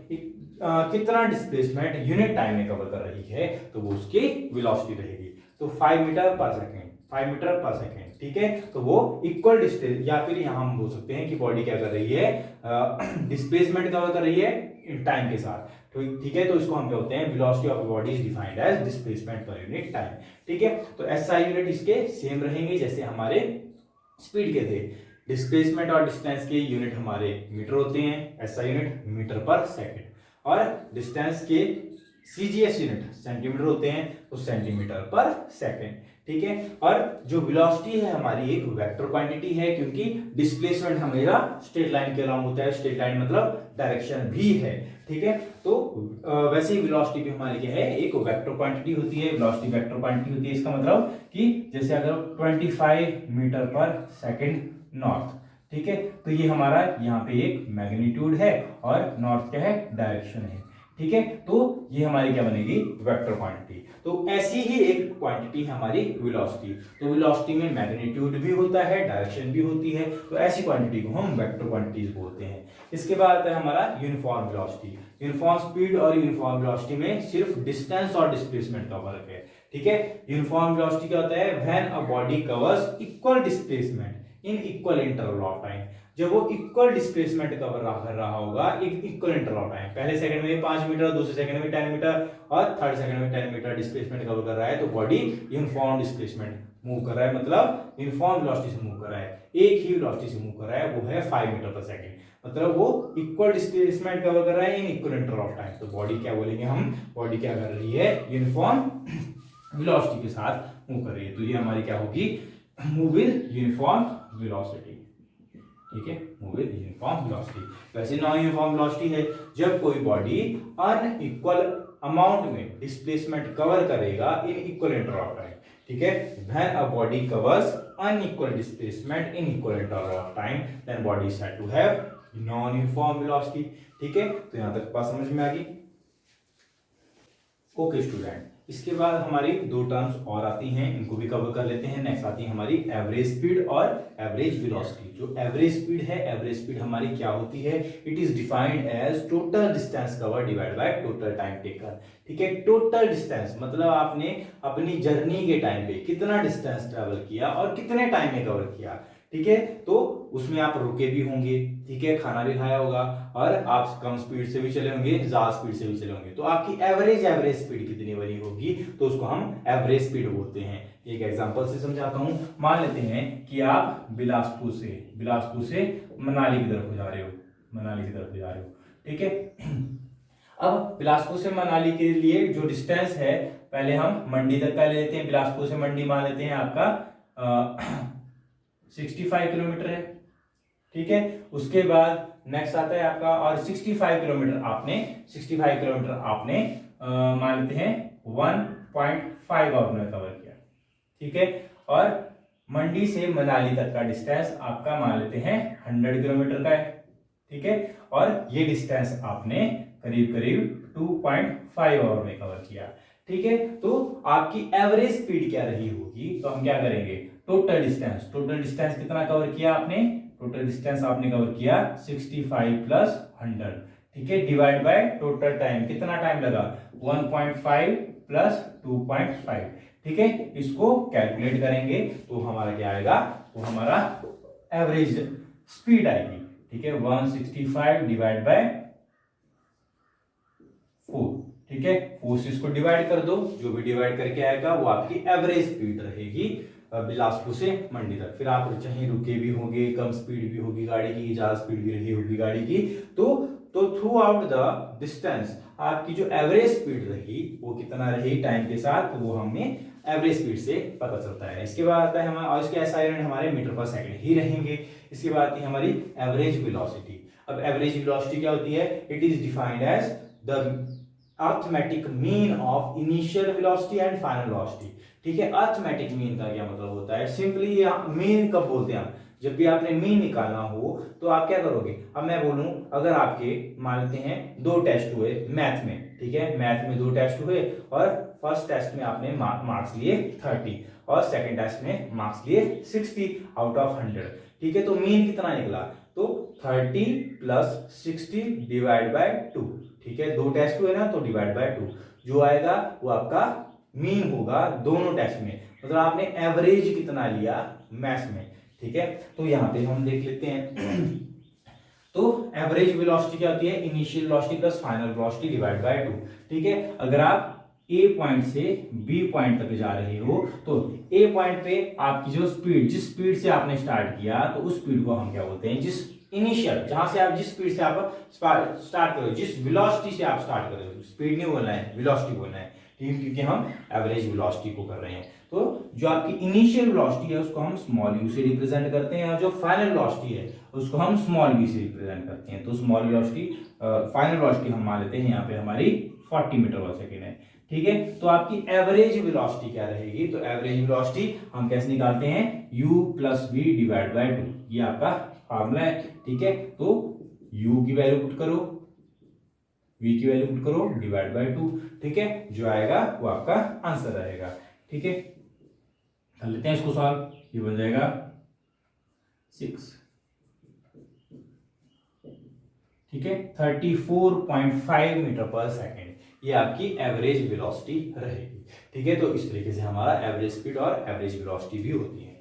कितना डिस्प्लेसमेंट यूनिट टाइम में कवर कर रही है तो वो उसकी वेलोसिटी रहेगी। तो 5 metre per second, 5 metre per second. ठीक है, तो वो इक्वल डिस्टेंस, या फिर यहाँ हम बोल सकते हैं कि बॉडी क्या कर रही है, डिस्प्लेसमेंट कवर कर रही है टाइम के साथ। ठीक है, तो इसको हम क्या होते हैं, velocity of body is defined as displacement per unit time. ठीक है, तो एसआई यूनिट इसके सेम रहेंगे जैसे हमारे स्पीड के थे। डिस्प्लेसमेंट और डिस्टेंस के यूनिट हमारे मीटर होते हैं, SI unit metre per second, और डिस्टेंस के सीजीएस यूनिट सेंटीमीटर होते हैं, तो सेंटीमीटर पर सेकंड। ठीक है, और जो वेलोसिटी है हमारी एक वेक्टर क्वांटिटी है, क्योंकि डिस्प्लेसमेंट हमेशा स्ट्रेट लाइन के अलॉन्ग होता है, स्ट्रेट लाइन मतलब डायरेक्शन भी है। ठीक है, तो वैसे ही वेलोसिटी भी हमारी क्या है, एक वेक्टर क्वांटिटी होती है, वेलोसिटी वेक्टर क्वांटिटी होती है। इसका मतलब कि जैसे अगर 25 मीटर पर सेकंड नॉर्थ, ठीक है, तो ये हमारा यहाँ पे एक मैग्नीट्यूड है और नॉर्थ क्या है, डायरेक्शन है। ठीक है, तो ये हमारी क्या बनेगी, वेक्टर क्वांटिटी। तो ऐसी ही एक क्वांटिटी है हमारी वेलोसिटी। तो वेलोसिटी में मैग्नीट्यूड भी होता है, डायरेक्शन भी होती है, तो ऐसी क्वांटिटी को हम वेक्टर क्वांटिटीज बोलते हैं। इसके बाद आता है हमारा यूनिफॉर्म वेलोसिटी। यूनिफॉर्म स्पीड और यूनिफॉर्म वेलोसिटी में सिर्फ डिस्टेंस और डिस्प्लेसमेंट का फर्क है। ठीक है, यूनिफॉर्म वेलोसिटी क्या होता है, when a body covers equal displacement in equal interval of time. जब वो इक्वल डिस्प्लेसमेंट कवर कर रहा होगा एक इक्वल इंटरवल ऑफ टाइम, पहले सेकंड में 5 मीटर, दूसरे सेकंड में 10 मीटर और थर्ड सेकंड में 10 मीटर डिस्प्लेसमेंट कवर कर रहा है, तो बॉडी यूनिफॉर्म डिस्प्लेसमेंट मूव कर रहा है, मतलब यूनिफॉर्म वेलोसिटी से मूव कर रहा है, एक ही वेलोसिटी से मूव कर रहा है, वो है 5 मीटर पर सेकंड, मतलब वो इक्वल डिस्प्लेसमेंट कवर कर रहा है इन इक्वल इंटरवल ऑफ टाइम। तो बॉडी क्या बोलेंगे हम, बॉडी क्या कर रही है, यूनिफॉर्म वेलोसिटी के साथ मूव कर रही है। तो ये हमारी क्या होगी, मूव विद यूनिफॉर्म वेलोसिटी। ठीक है, मूव विद यूनिफॉर्म वेलोसिटी। वैसे नॉन यूनिफॉर्म वेलोसिटी है जब कोई बॉडी अनइक्वल अमाउंट में डिस्प्लेसमेंट कवर करेगा in equal interval of time. ठीक है, when a body covers unequal displacement in equal interval of time then body is said to have non uniform velocity. ठीक है, तो यहां तक बात समझ में आ गई। ओके स्टूडेंट, इसके बाद हमारी दो टर्म्स और आती हैं, इनको भी कवर कर लेते हैं। नेक्स्ट आती है हमारी एवरेज स्पीड और एवरेज वेलोसिटी। जो एवरेज स्पीड है, एवरेज स्पीड हमारी क्या होती है, it is defined as total distance cover divide by total time taken. ठीक है, टोटल डिस्टेंस मतलब आपने अपनी जर्नी के टाइम पे कितना डिस्टेंस ट्रेवल किया और कितने टाइम में कवर किया। ठीक है, तो उसमें आप रुके भी होंगे, ठीक है, खाना भी खाया होगा और आप कम स्पीड से भी चले होंगे, ज्यादा स्पीड से भी चले होंगे, तो आपकी एवरेज स्पीड कितनी बनी होगी, तो उसको हम एवरेज स्पीड बोलते हैं। एक एग्जांपल से समझाता हूं। मान लेते हैं कि आप बिलासपुर से मनाली की तरफ जा रहे हो, ठीक है। अब बिलासपुर से मनाली के लिए जो डिस्टेंस है, पहले हम मंडी तक का ले लेते हैं। बिलासपुर से मंडी मान लेते हैं आपका 65 किलोमीटर है, ठीक है। उसके बाद नेक्स्ट आता है आपका, और 65 किलोमीटर आपने मान लेते हैं 1.5 आवर में कवर किया, ठीक है। और मंडी से मनाली तक का डिस्टेंस आपका मान लेते हैं 100 किलोमीटर का है, ठीक है। और ये डिस्टेंस आपने करीब 2.5 आवर में कवर किया, ठीक है। तो आपकी एवरेज स्पीड क्या रही होगी, तो हम क्या करेंगे, टोटल डिस्टेंस कितना कवर किया आपने, टोटल डिस्टेंस आपने कवर किया 65 प्लस 100, ठीक है, डिवाइड बाय टोटल टाइम, कितना टाइम लगा 1.5 प्लस 2.5, ठीक है। इसको कैलकुलेट करेंगे तो हमारा क्या आएगा, तो हमारा एवरेज स्पीड आएगी, ठीक है, 165 डिवाइड बाय 4, ठीक है। 4 से इसको डिवाइड कर दो, जो भी डिवाइड करके आएगा वो आपकी एवरेज स्पीड रहेगी बिलासपुर से मंडी तक। फिर आप चाहे रुके भी होंगे, कम स्पीड भी होगी गाड़ी की, ज्यादा स्पीड भी रही होगी गाड़ी की, तो थ्रू आउट द डिस्टेंस आपकी जो एवरेज स्पीड रही वो कितना रही टाइम के साथ, तो वो हमें एवरेज स्पीड से पता चलता है। इसके बाद आता है हमारा, और इसके एसआई यूनिट हमारे मीटर पर सेकंड ही रहेंगे। इसके बाद आती है हमारी एवरेज वेलोसिटी। अब एवरेज वेलोसिटी क्या होती है? It is defined as the arithmetic mean of initial velocity and final velocity. ठीक है, अरिथमेटिक मीन का क्या मतलब होता है? सिंपली मीन कब बोलते हैं हम? जब भी आपने मीन निकालना हो तो आप क्या करोगे? अब मैं बोलूं, अगर आपके मान लेते हैं 2 टेस्ट हुए मैथ में, ठीक है, मैथ में 2 टेस्ट हुए और फर्स्ट टेस्ट में आपने मार्क्स लिए 30 और सेकंड टेस्ट में मार्क्स लिए 60 आउट ऑफ 100। ठीक है, तो मीन कितना निकला? तो 30 प्लस 60 डिवाइड बाय 2। ठीक है, 2 टेस्ट हुए ना, तो डिवाइड बाय 2 जो आएगा वो आपका मीन होगा दोनों टेस्ट में। मतलब आपने एवरेज कितना लिया मैथ्स में। ठीक है, तो यहां पे हम देख लेते हैं तो एवरेज वेलोसिटी क्या होती है? Initial velocity plus final velocity divide by 2। ठीक है, अगर आप ए पॉइंट से बी पॉइंट तक जा रहे हो तो ए पॉइंट पे आपकी जो स्पीड, जिस स्पीड से आपने स्टार्ट किया, तो उस स्पीड को हम क्या बोलते हैं? जिस इनिशियल, जहां से आप जिस स्पीड से आप स्टार्ट करो, जिस वेलोसिटी से आप स्टार्ट कर रहे हो, स्पीड नहीं बोलना है, वेलोसिटी बोलना है। ठीक है, क्योंकि हम एवरेज वेलोसिटी को कर रहे हैं। तो जो आपकी इनिशियल वेलोसिटी है उसको हम स्मॉल यू से रिप्रेजेंट करते हैं और जो फाइनल वेलोसिटी है उसको हम स्मॉल वी से रिप्रेजेंट करते हैं। तो स्मॉल वेलोसिटी, फाइनल वेलोसिटी हम मान लेते हैं यहाँ पे हमारी 40 मीटर पर सेकेंड है। ठीक है, तो आपकी एवरेज वेलोसिटी क्या रहेगी? तो एवरेज वेलोसिटी हम कैसे निकालते हैं? u plus V divide by 2, ये आपका फार्मूला है। ठीक है, तो u की वैल्यू पुट करो, v की वैल्यू पुट करो, डिवाइड बाय 2। ठीक है, जो आएगा वो आपका आंसर रहेगा। ठीक है, कर लेते हैं इसको सॉल्व। ये बन जाएगा 6। ठीक है, 34.5 मीटर पर सेकेंड ये आपकी एवरेज वेलोसिटी रहेगी। ठीक है, तो इस तरीके से हमारा एवरेज स्पीड और एवरेज वेलोसिटी भी होती है।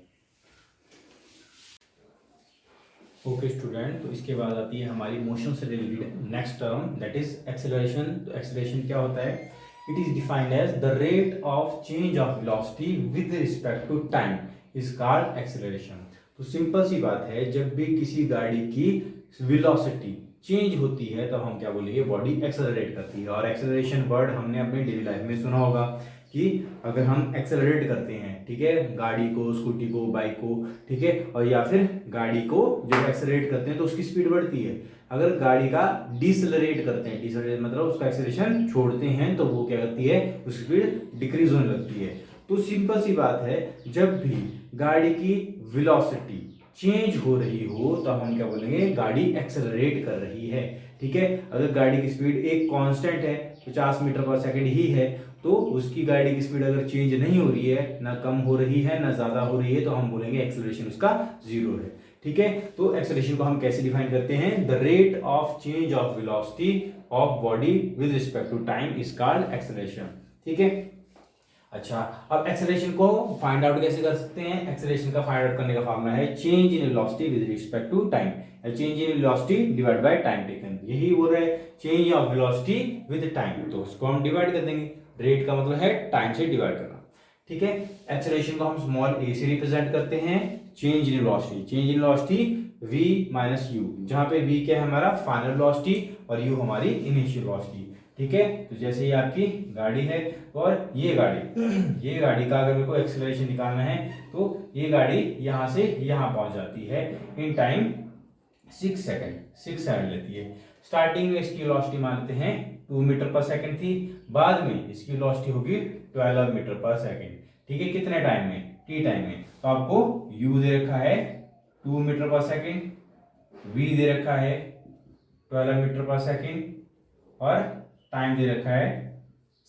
ओके स्टूडेंट, तो इसके बाद आती है हमारी मोशन से related next term, that is acceleration. तो एक्सेलरेशन क्या होता है? It is defined as the rate of change of velocity with respect to time is called acceleration. तो सिंपल सी बात है, जब भी किसी गाड़ी की वेलोसिटी चेंज होती है तो हम क्या बोलेंगे? बॉडी एक्सेलरेट करती है। और एक्सेलरेशन वर्ड हमने अपने डेली लाइफ में सुना होगा कि अगर हम एक्सेलरेट करते हैं, ठीक है, गाड़ी को, स्कूटी को, बाइक को, ठीक है, और या फिर गाड़ी को जब एक्सेलरेट करते हैं तो उसकी स्पीड बढ़ती है। अगर गाड़ी का डिसलरेट करते हैं, डिसलरेट मतलब उसका एक्सेलरेशन छोड़ते हैं, तो वो क्या करती है? उसकी स्पीड डिक्रीज होने लगती है। तो सिंपल सी बात है, जब भी गाड़ी की वेलोसिटी चेंज हो रही हो तो हम क्या बोलेंगे? गाड़ी एक्सेलरेट कर रही है। ठीक है, अगर गाड़ी की स्पीड एक कांस्टेंट है, 50 मीटर पर सेकंड ही है, तो उसकी गाड़ी की स्पीड अगर चेंज नहीं हो रही है, ना कम हो रही है ना ज्यादा हो रही है, तो हम बोलेंगे एक्सेलरेशन उसका 0 है। ठीक है, तो एक्सेलरेशन को हम कैसे डिफाइन करते हैं? The rate of change of velocity of body with respect to time is called acceleration. ठीक है, अच्छा, अब एक्सेलरेशन को फाइंड आउट कैसे कर सकते हैं? एक्सेलरेशन का फाइंड आउट करने का फॉर्मूला है change in velocity with respect to time, change in velocity divide by time taken. यही बोल रहे हैं, change of velocity with time, तो उसको हम डिवाइड कर देंगे। रेट का मतलब है टाइम से डिवाइड करना। ठीक है, एक्सेलरेशन को हम स्मॉल a से रिप्रेजेंट करते हैं, change in velocity, change in velocity v minus u, जहां पे v क्या है? हमारा फाइनल वेलोसिटी और u हमारी इनिशियल वेलोसिटी। ठीक है, तो जैसे ये आपकी गाड़ी है और ये गाड़ी का अगर मेरे को एक्सेलरेशन निकालना है तो ये गाड़ी यहां से यहां पहुंच जाती है इन टाइम 6 सेकंड, 6 सेकंड लेती है। स्टार्टिंग में इसकी वेलोसिटी मान लेते हैं 2 मीटर पर सेकंड थी, बाद में इसकी वेलोसिटी होगी 12 मीटर पर सेकंड। ठीक है, कितने टाइम में? t टाइम में। तो आपको u दे रखा है 2 मीटर पर सेकंड, v दे रखा है 12 मीटर पर सेकंड और टाइम दे रखा है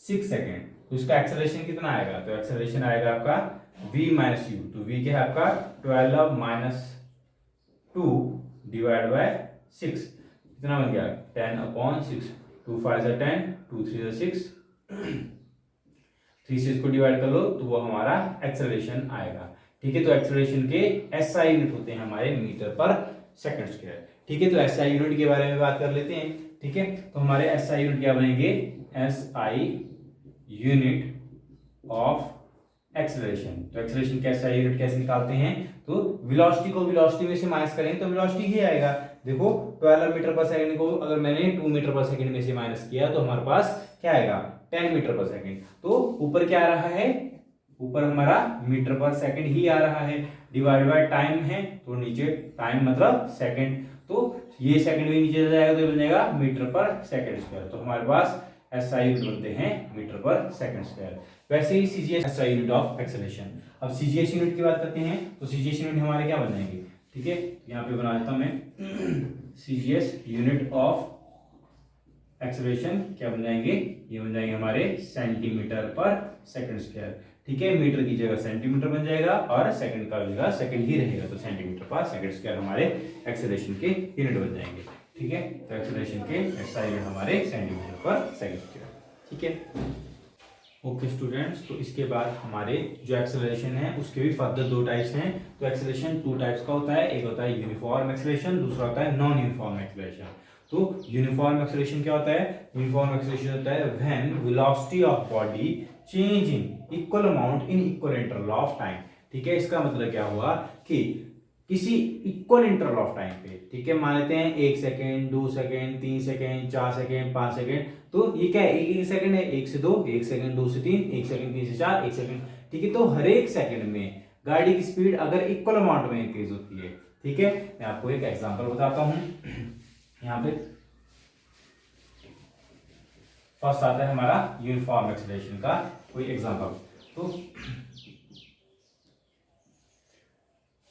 6 सेकेंड। तो इसका एक्सेलरेशन कितना आएगा? तो एक्सेलरेशन आएगा आपका v माइनस यू। तो v क्या है आपका? 12 माइनस 2 डिवाइड बाय 6, कितना बन गया? 10/6। 2 5 10, 2 3 6, 3 से इसको डिवाइड कर लो तो वो हमारा एक्सेलरेशन आएगा। ठीक है, तो एक्सेलरेशन के SI यूनिट होते हैं हमारे मीटर पर सेकंड स्क्वायर। ठीक है, तो SI यूनिट के बारे में बात कर लेते हैं। ठीक है, तो हमारे SI यूनिट क्या बनेंगे? SI unit of acceleration. तो एक्सेलरेशन का SI यूनिट कैसे निकालते हैं? तो वेलोसिटी को वेलोसिटी में से माइनस करेंगे तो वेलोसिटी ही आएगा। देखो 12 मीटर पर सेकंड को अगर मैंने 2 मीटर पर सेकंड में से माइनस किया तो हमारे पास क्या आएगा? 10 मीटर पर सेकंड। तो ऊपर क्या आ रहा है? ऊपर हमारा मीटर पर सेकंड ही आ रहा है, डिवाइड बाय टाइम है तो नीचे टाइम मतलब सेकंड, तो ये सेकंड भी नीचे जाएगा तो ये बन जाएगा मीटर पर सेकंड स्क्वायर। तो हमारे पास एसआई यूनिट बनते हैं मीटर पर सेकंड स्क्वायर। वैसे ही CGS SI unit of acceleration. अब सीजीएस यूनिट की बात करते हैं तो सीजीएस यूनिट हमारे क्या बन जाएंगे, ठीक है, यहाँ पे बना देता हूं मैं सीजीएस यूनिट ऑफ एक्सेलरेशन क्या बन जाएंगे, ये बन जाएंगे हमारे सेंटीमीटर पर सेकंड स्क्वायर। ठीक है, मीटर की जगह सेंटीमीटर बन जाएगा और सेकंड का जगह सेकंड ही रहेगा, तो सेंटीमीटर पर सेकंड स्क्वायर हमारे एक्सेलरेशन के यूनिट बन जाएंगे। ठीक है, तो एक्सेलरेशन के एसआई यूनिट हमारे सेंटीमीटर पर सेकंड स्क्वायर। ठीक है, ओके स्टूडेंट्स, तो इसके बाद हमारे जो एक्सेलरेशन है उसके भी फर्दर दो टाइप्स हैं। तो एक्सेलरेशन टू टाइप्स का होता है, एक होता है यूनिफॉर्म एक्सेलरेशन, दूसरा होता है नॉन यूनिफॉर्म एक्सेलरेशन। तो यूनिफॉर्म एक्सेलरेशन क्या होता है, यूनिफॉर्म एक्सेलरेशन होता है when velocity of body change in equal amount in equal interval of time. ठीक है, इसका मतलब क्या हुआ कि किसी इक्वल इंटरवल ऑफ टाइम पे, ठीक है, मान लेते हैं 1 second, 2 second, 3 second, 4 second, 5 second, तो ये क्या है, एक सेकंड है, 1 से 2, 1 सेकंड, 2 से 3, 1 सेकंड, 3 से 4, 1 सेकंड। ठीक है, तो हर एक सेकंड में गाड़ी की स्पीड अगर इक्वल अमाउंट में इंक्रीज होती है। ठीक है, मैं आपको एक एग्जांपल बताता हूं। यहाँ पे फर्स्ट आता है हमारा यूनिफॉर्म एक्सेलरेशन का कोई एग्जांपल। तो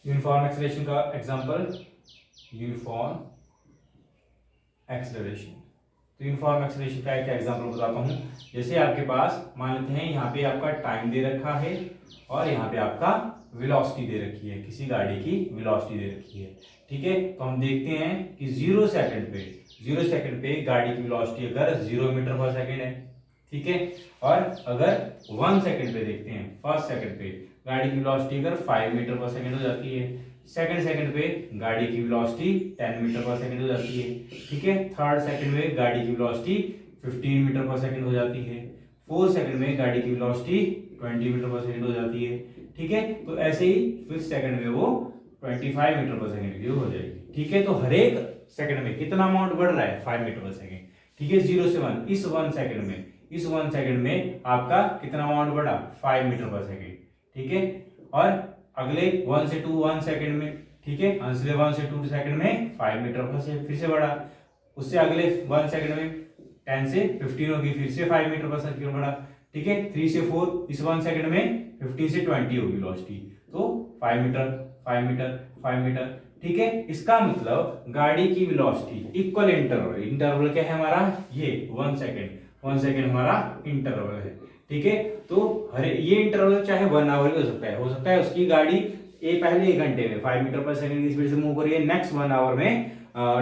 यूनिफॉर्म एक्सेलरेशन का एग्जांपल, यूनिफॉर्म एक्सेलरेशन। तो यूनिफॉर्म एक्सेलरेशन का एक एग्जांपल बताता हूं। जैसे आपके पास मान लेते हैं यहाँ पे आपका टाइम दे रखा है और यहाँ पे आपका वेलोसिटी दे रखी है, किसी गाड़ी की वेलोसिटी दे रखी है। ठीक है, तो हम देखते हैं कि 0 सेकंड पे गाड़ी की वेलोसिटी अगर 0 मीटर पर सेकंड है, ठीक है, और अगर 1 सेकंड पे देखते हैं, फर्स्ट सेकंड पे गाड़ी की वेलोसिटी अगर 5 मीटर पर सेकंड हो जाती है, सेकंड पे गाड़ी की वेलोसिटी 10 मीटर पर सेकंड हो जाती है। ठीक है, थर्ड सेकंड में गाड़ी की वेलोसिटी 15 मीटर पर सेकंड हो जाती है, फोर्थ सेकंड में गाड़ी की वेलोसिटी 20 मीटर पर सेकंड हो जाती है। ठीक है, तो ऐसे ही फिफ्थ सेकंड में वो 25 मीटर पर सेकंड की हो जाएगी। ठीक है, तो हर एक सेकंड में कितना अमाउंट बढ़ रहा है, 5 मीटर पर सेकंड। ठीक है, 0 से 1, इस 1 सेकंड में आपका कितना अमाउंट बढ़ा, 5 मीटर पर सेकंड। ठीक है, और अगले 1 से 2 1 सेकंड में, ठीक है, अगले 1 से 2 सेकंड में 5 मीटर पर से फिर से बढ़ा, उससे अगले 1 सेकंड में 10 से 15 होगी, फिर से 5 मीटर पर सेकंड बढ़ा। ठीक है, 3 से 4 इस 1 सेकंड में 15 से 20 होगी वेलोसिटी, तो 5 मीटर 5 मीटर 5 मीटर। ठीक है, इसका मतलब गाड़ी की वेलोसिटी इक्वल इंटरवल क्या है हमारा, ये 1 सेकंड हमारा इंटरवल है। ठीक है, तो हर ये इंटरवल चाहे 1 आवर भी हो सकता है उसकी गाड़ी पहले 1 घंटे में 5 मीटर पर सेकंड की स्पीड से मूव करिए, नेक्स्ट 1 आवर में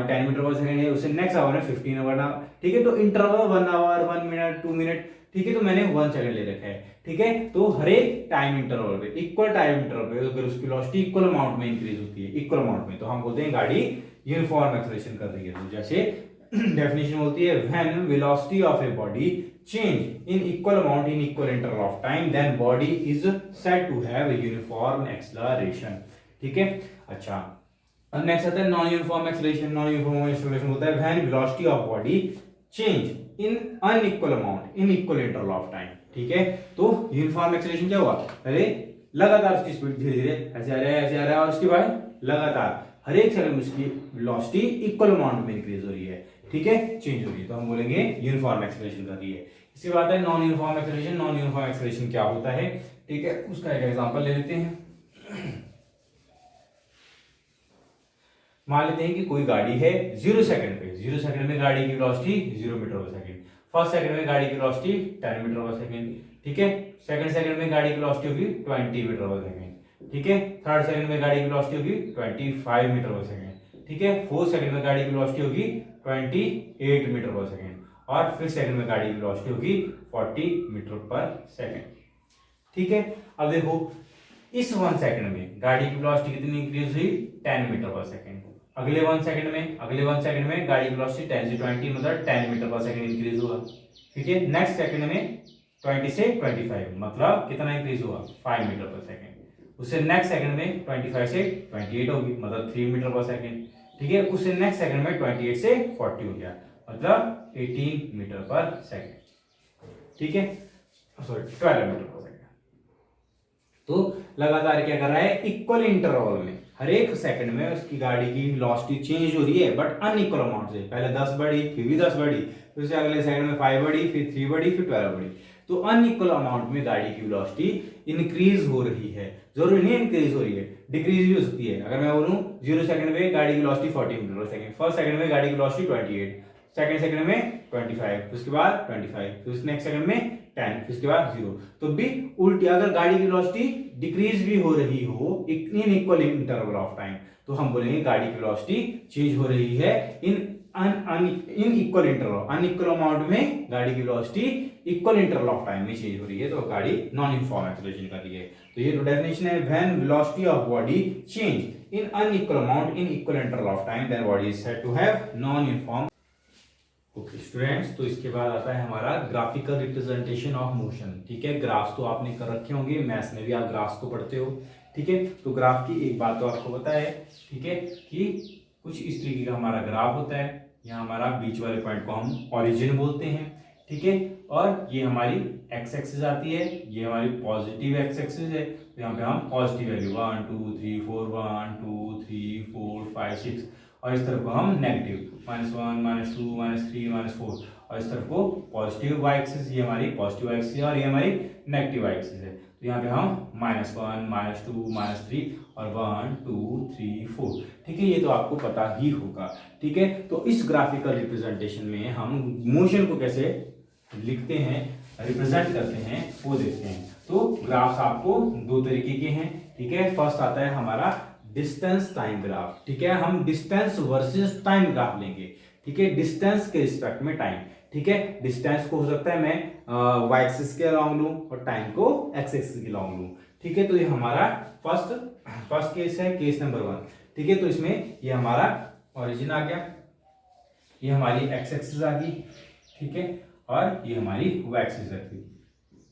10 मीटर पर सेकंड है, उससे नेक्स्ट आवर में 15 आवर। ठीक है, तो इंटरवल 1 आवर 1 मिनट 2 मिनट। ठीक है, तो मैंने 1 सेकंड ले रखा है। ठीक है, तो हर एक टाइम इंटरवल पे इक्वल टाइम इंटरवल पे अगर उसकी वेलोसिटी इक्वल अमाउंट में इंक्रीज होती है, इक्वल अमाउंट में, तो हम बोलते हैं गाड़ी यूनिफॉर्म एक्सेलरेशन कर रही है। तो जैसे डेफिनेशन होती है when velocity of a body change in equal amount in equal interval of time then body is said to have a uniform acceleration। ठीक है, अच्छा, अब नेक्स्ट आता है non uniform acceleration. Non uniform acceleration होता है when velocity of body change in unequal amount in equal interval of time. ठीक है, तो यूनिफॉर्म एक्सेलरेशन क्या हुआ, अरे लगातार उसकी स्पीड धीरे धीरे ऐसे आ रहा है और उसके बाद लगातार हर एक सेकंड में उसकी वेलोसिटी इक्वल अमाउंट में इंक्रीज हो रही है। ठीक है, चेंज हो रही है, तो हम बोलेंगे यूनिफॉर्म एक्सेलरेशन कर रही है। इसके बाद है non uniform acceleration. Non uniform acceleration क्या होता है, ठीक है, उसका एक एग्जांपल ले लेते हैं। मान लेते हैं कि कोई गाड़ी है 0 सेकंड में गाड़ी की velocity 0 metre per second, first second में गाड़ी की वेलोसिटी 10 मीटर पर सेकंड। ठीक है, सेकंड में गाड़ी की वेलोसिटी होगी 20 मीटर पर सेकंड। ठीक है, थर्ड सेकंड में गाड़ी की वेलोसिटी होगी 25 मीटर पर सेकंड। ठीक है, फोर्थ सेकंड में गाड़ी की वेलोसिटी होगी 28 मीटर पर सेकंड, और फिर सेकंड में गाड़ी की वेलोसिटी होगी 40 मीटर पर सेकंड। ठीक है, अब देखो इस 1 सेकंड में गाड़ी की वेलोसिटी कितनी इंक्रीज हुई, 10 मीटर पर सेकंड। अगले 1 सेकंड में गाड़ी की वेलोसिटी 10 से 20 मतलब 10 मीटर पर सेकंड इंक्रीज हुआ। ठीक है, नेक्स्ट सेकंड में 20 से 25 मतलब कितना इंक्रीज हुआ, 5 मीटर पर सेकंड। उससे नेक्स्ट सेकंड में 25 से 28 होगी मतलब 3 मीटर पर सेकंड। ठीक है, उससे नेक्स्ट सेकंड में 28 से 40 हो गया मतलब 18 मीटर पर सेकंड। ठीक है, सॉरी 12 मीटर पर सेकंड। तो लगातार क्या कर रहा है, इक्वल इंटरवल में हर एक सेकंड में उसकी गाड़ी की वेलोसिटी चेंज हो रही है, बट अनइक्वल अमाउंट से। पहले 10 बढ़ी, फिर भी 10 बढ़ी, फिर से अगले सेकंड में 5 बढ़ी, फिर 3 बढ़ी, फिर 12 बढ़ी। तो अनइक्वल अमाउंट में गाड़ी की वेलोसिटी इंक्रीज हो रही है। जरूरी नहीं इंक्रीज हो रही है, डिक्रीज भी हो सकती है। अगर मैं बोलूं 0 सेकंड में गाड़ी की velocity 40 metre per second, first second में गाड़ी की वेलोसिटी 28, सेकंड सेकंड में 25, उसके बाद 25, फिर नेक्स्ट सेकंड में 10, फिर उसके बाद 0। तो भी उल्टी, अगर गाड़ी की वेलोसिटी डिक्रीज भी हो रही हो इन इक्वल इंटरवल ऑफ टाइम, तो हम बोलेंगे गाड़ी की वेलोसिटी चेंज हो रही है इन इक्वल इंटरवल, अनइक्वल अमाउंट में गाड़ी की velocity equal interval of time में चेंज हो रही है, तो गाड़ी नॉन यूनिफॉर्म एक्सेलरेशन कर रही है। तो ये डेफिनेशन है, when velocity of body change in unequal amount in equal interval of time, then body is said to have non uniform. Okay students, तो इसके बाद आता है हमारा ग्राफिकल रिप्रेजेंटेशन ऑफ मोशन। ठीक है, ग्राफ्स तो आपने कर रखे होंगे, मैथ्स में भी आप ग्राफ्स को पढ़ते हो। ठीक है, तो ग्राफ की एक बात तो आपको पता है, ठीक है, कि कुछ इस तरीके का हमारा ग्राफ होता है। यहाँ हमारा बीच वाले पॉइंट को हम ओरिजिन बोलते हैं। ठीक है, और ये हमारी एक्स एक्सिस आती है, ये हमारी पॉजिटिव एक्स एक्सिस है। तो यहाँ पे हम पॉजिटिव वैल्यू 1 2 3 4 1 2 3 4 5 6, और इस तरफ को हम नेगेटिव -1 -2 -3 -4, और इस तरफ को पॉजिटिव वाई एक्सिस, ये हमारी पॉजिटिव वाई एक्सिस है, और ये हमारी नेगेटिव वाई एक्सिस है। तो यहाँ पे हम -1 -2 -3 और 1 2 3 4। ठीक है, ये तो आपको पता ही होगा। ठीक है, तो इस ग्राफिकल रिप्रेजेंटेशन में हम मोशन को कैसे लिखते हैं, रिप्रेजेंट करते हैं, वो देखते हैं। तो ग्राफ्स आपको दो तरीके के हैं। ठीक है, फर्स्ट आता है हमारा डिस्टेंस टाइम ग्राफ। ठीक है, हम डिस्टेंस वर्सेस टाइम ग्राफ लेंगे। ठीक है, डिस्टेंस के रिस्पेक्ट में टाइम। ठीक है, डिस्टेंस को हो सकता है मैं वाई एक्सिस के अलॉन्ग लूं और टाइम को एक्स एक्सिस के अलॉन्ग लूं। ठीक है, तो ये हमारा फर्स्ट केस है, केस नंबर 1। ठीक है, तो इसमें ये हमारा ओरिजिन आ गया, ये हमारी एक्स एक्सिस आ गई। ठीक है, और ये हमारी वाई एक्सिस आ गई।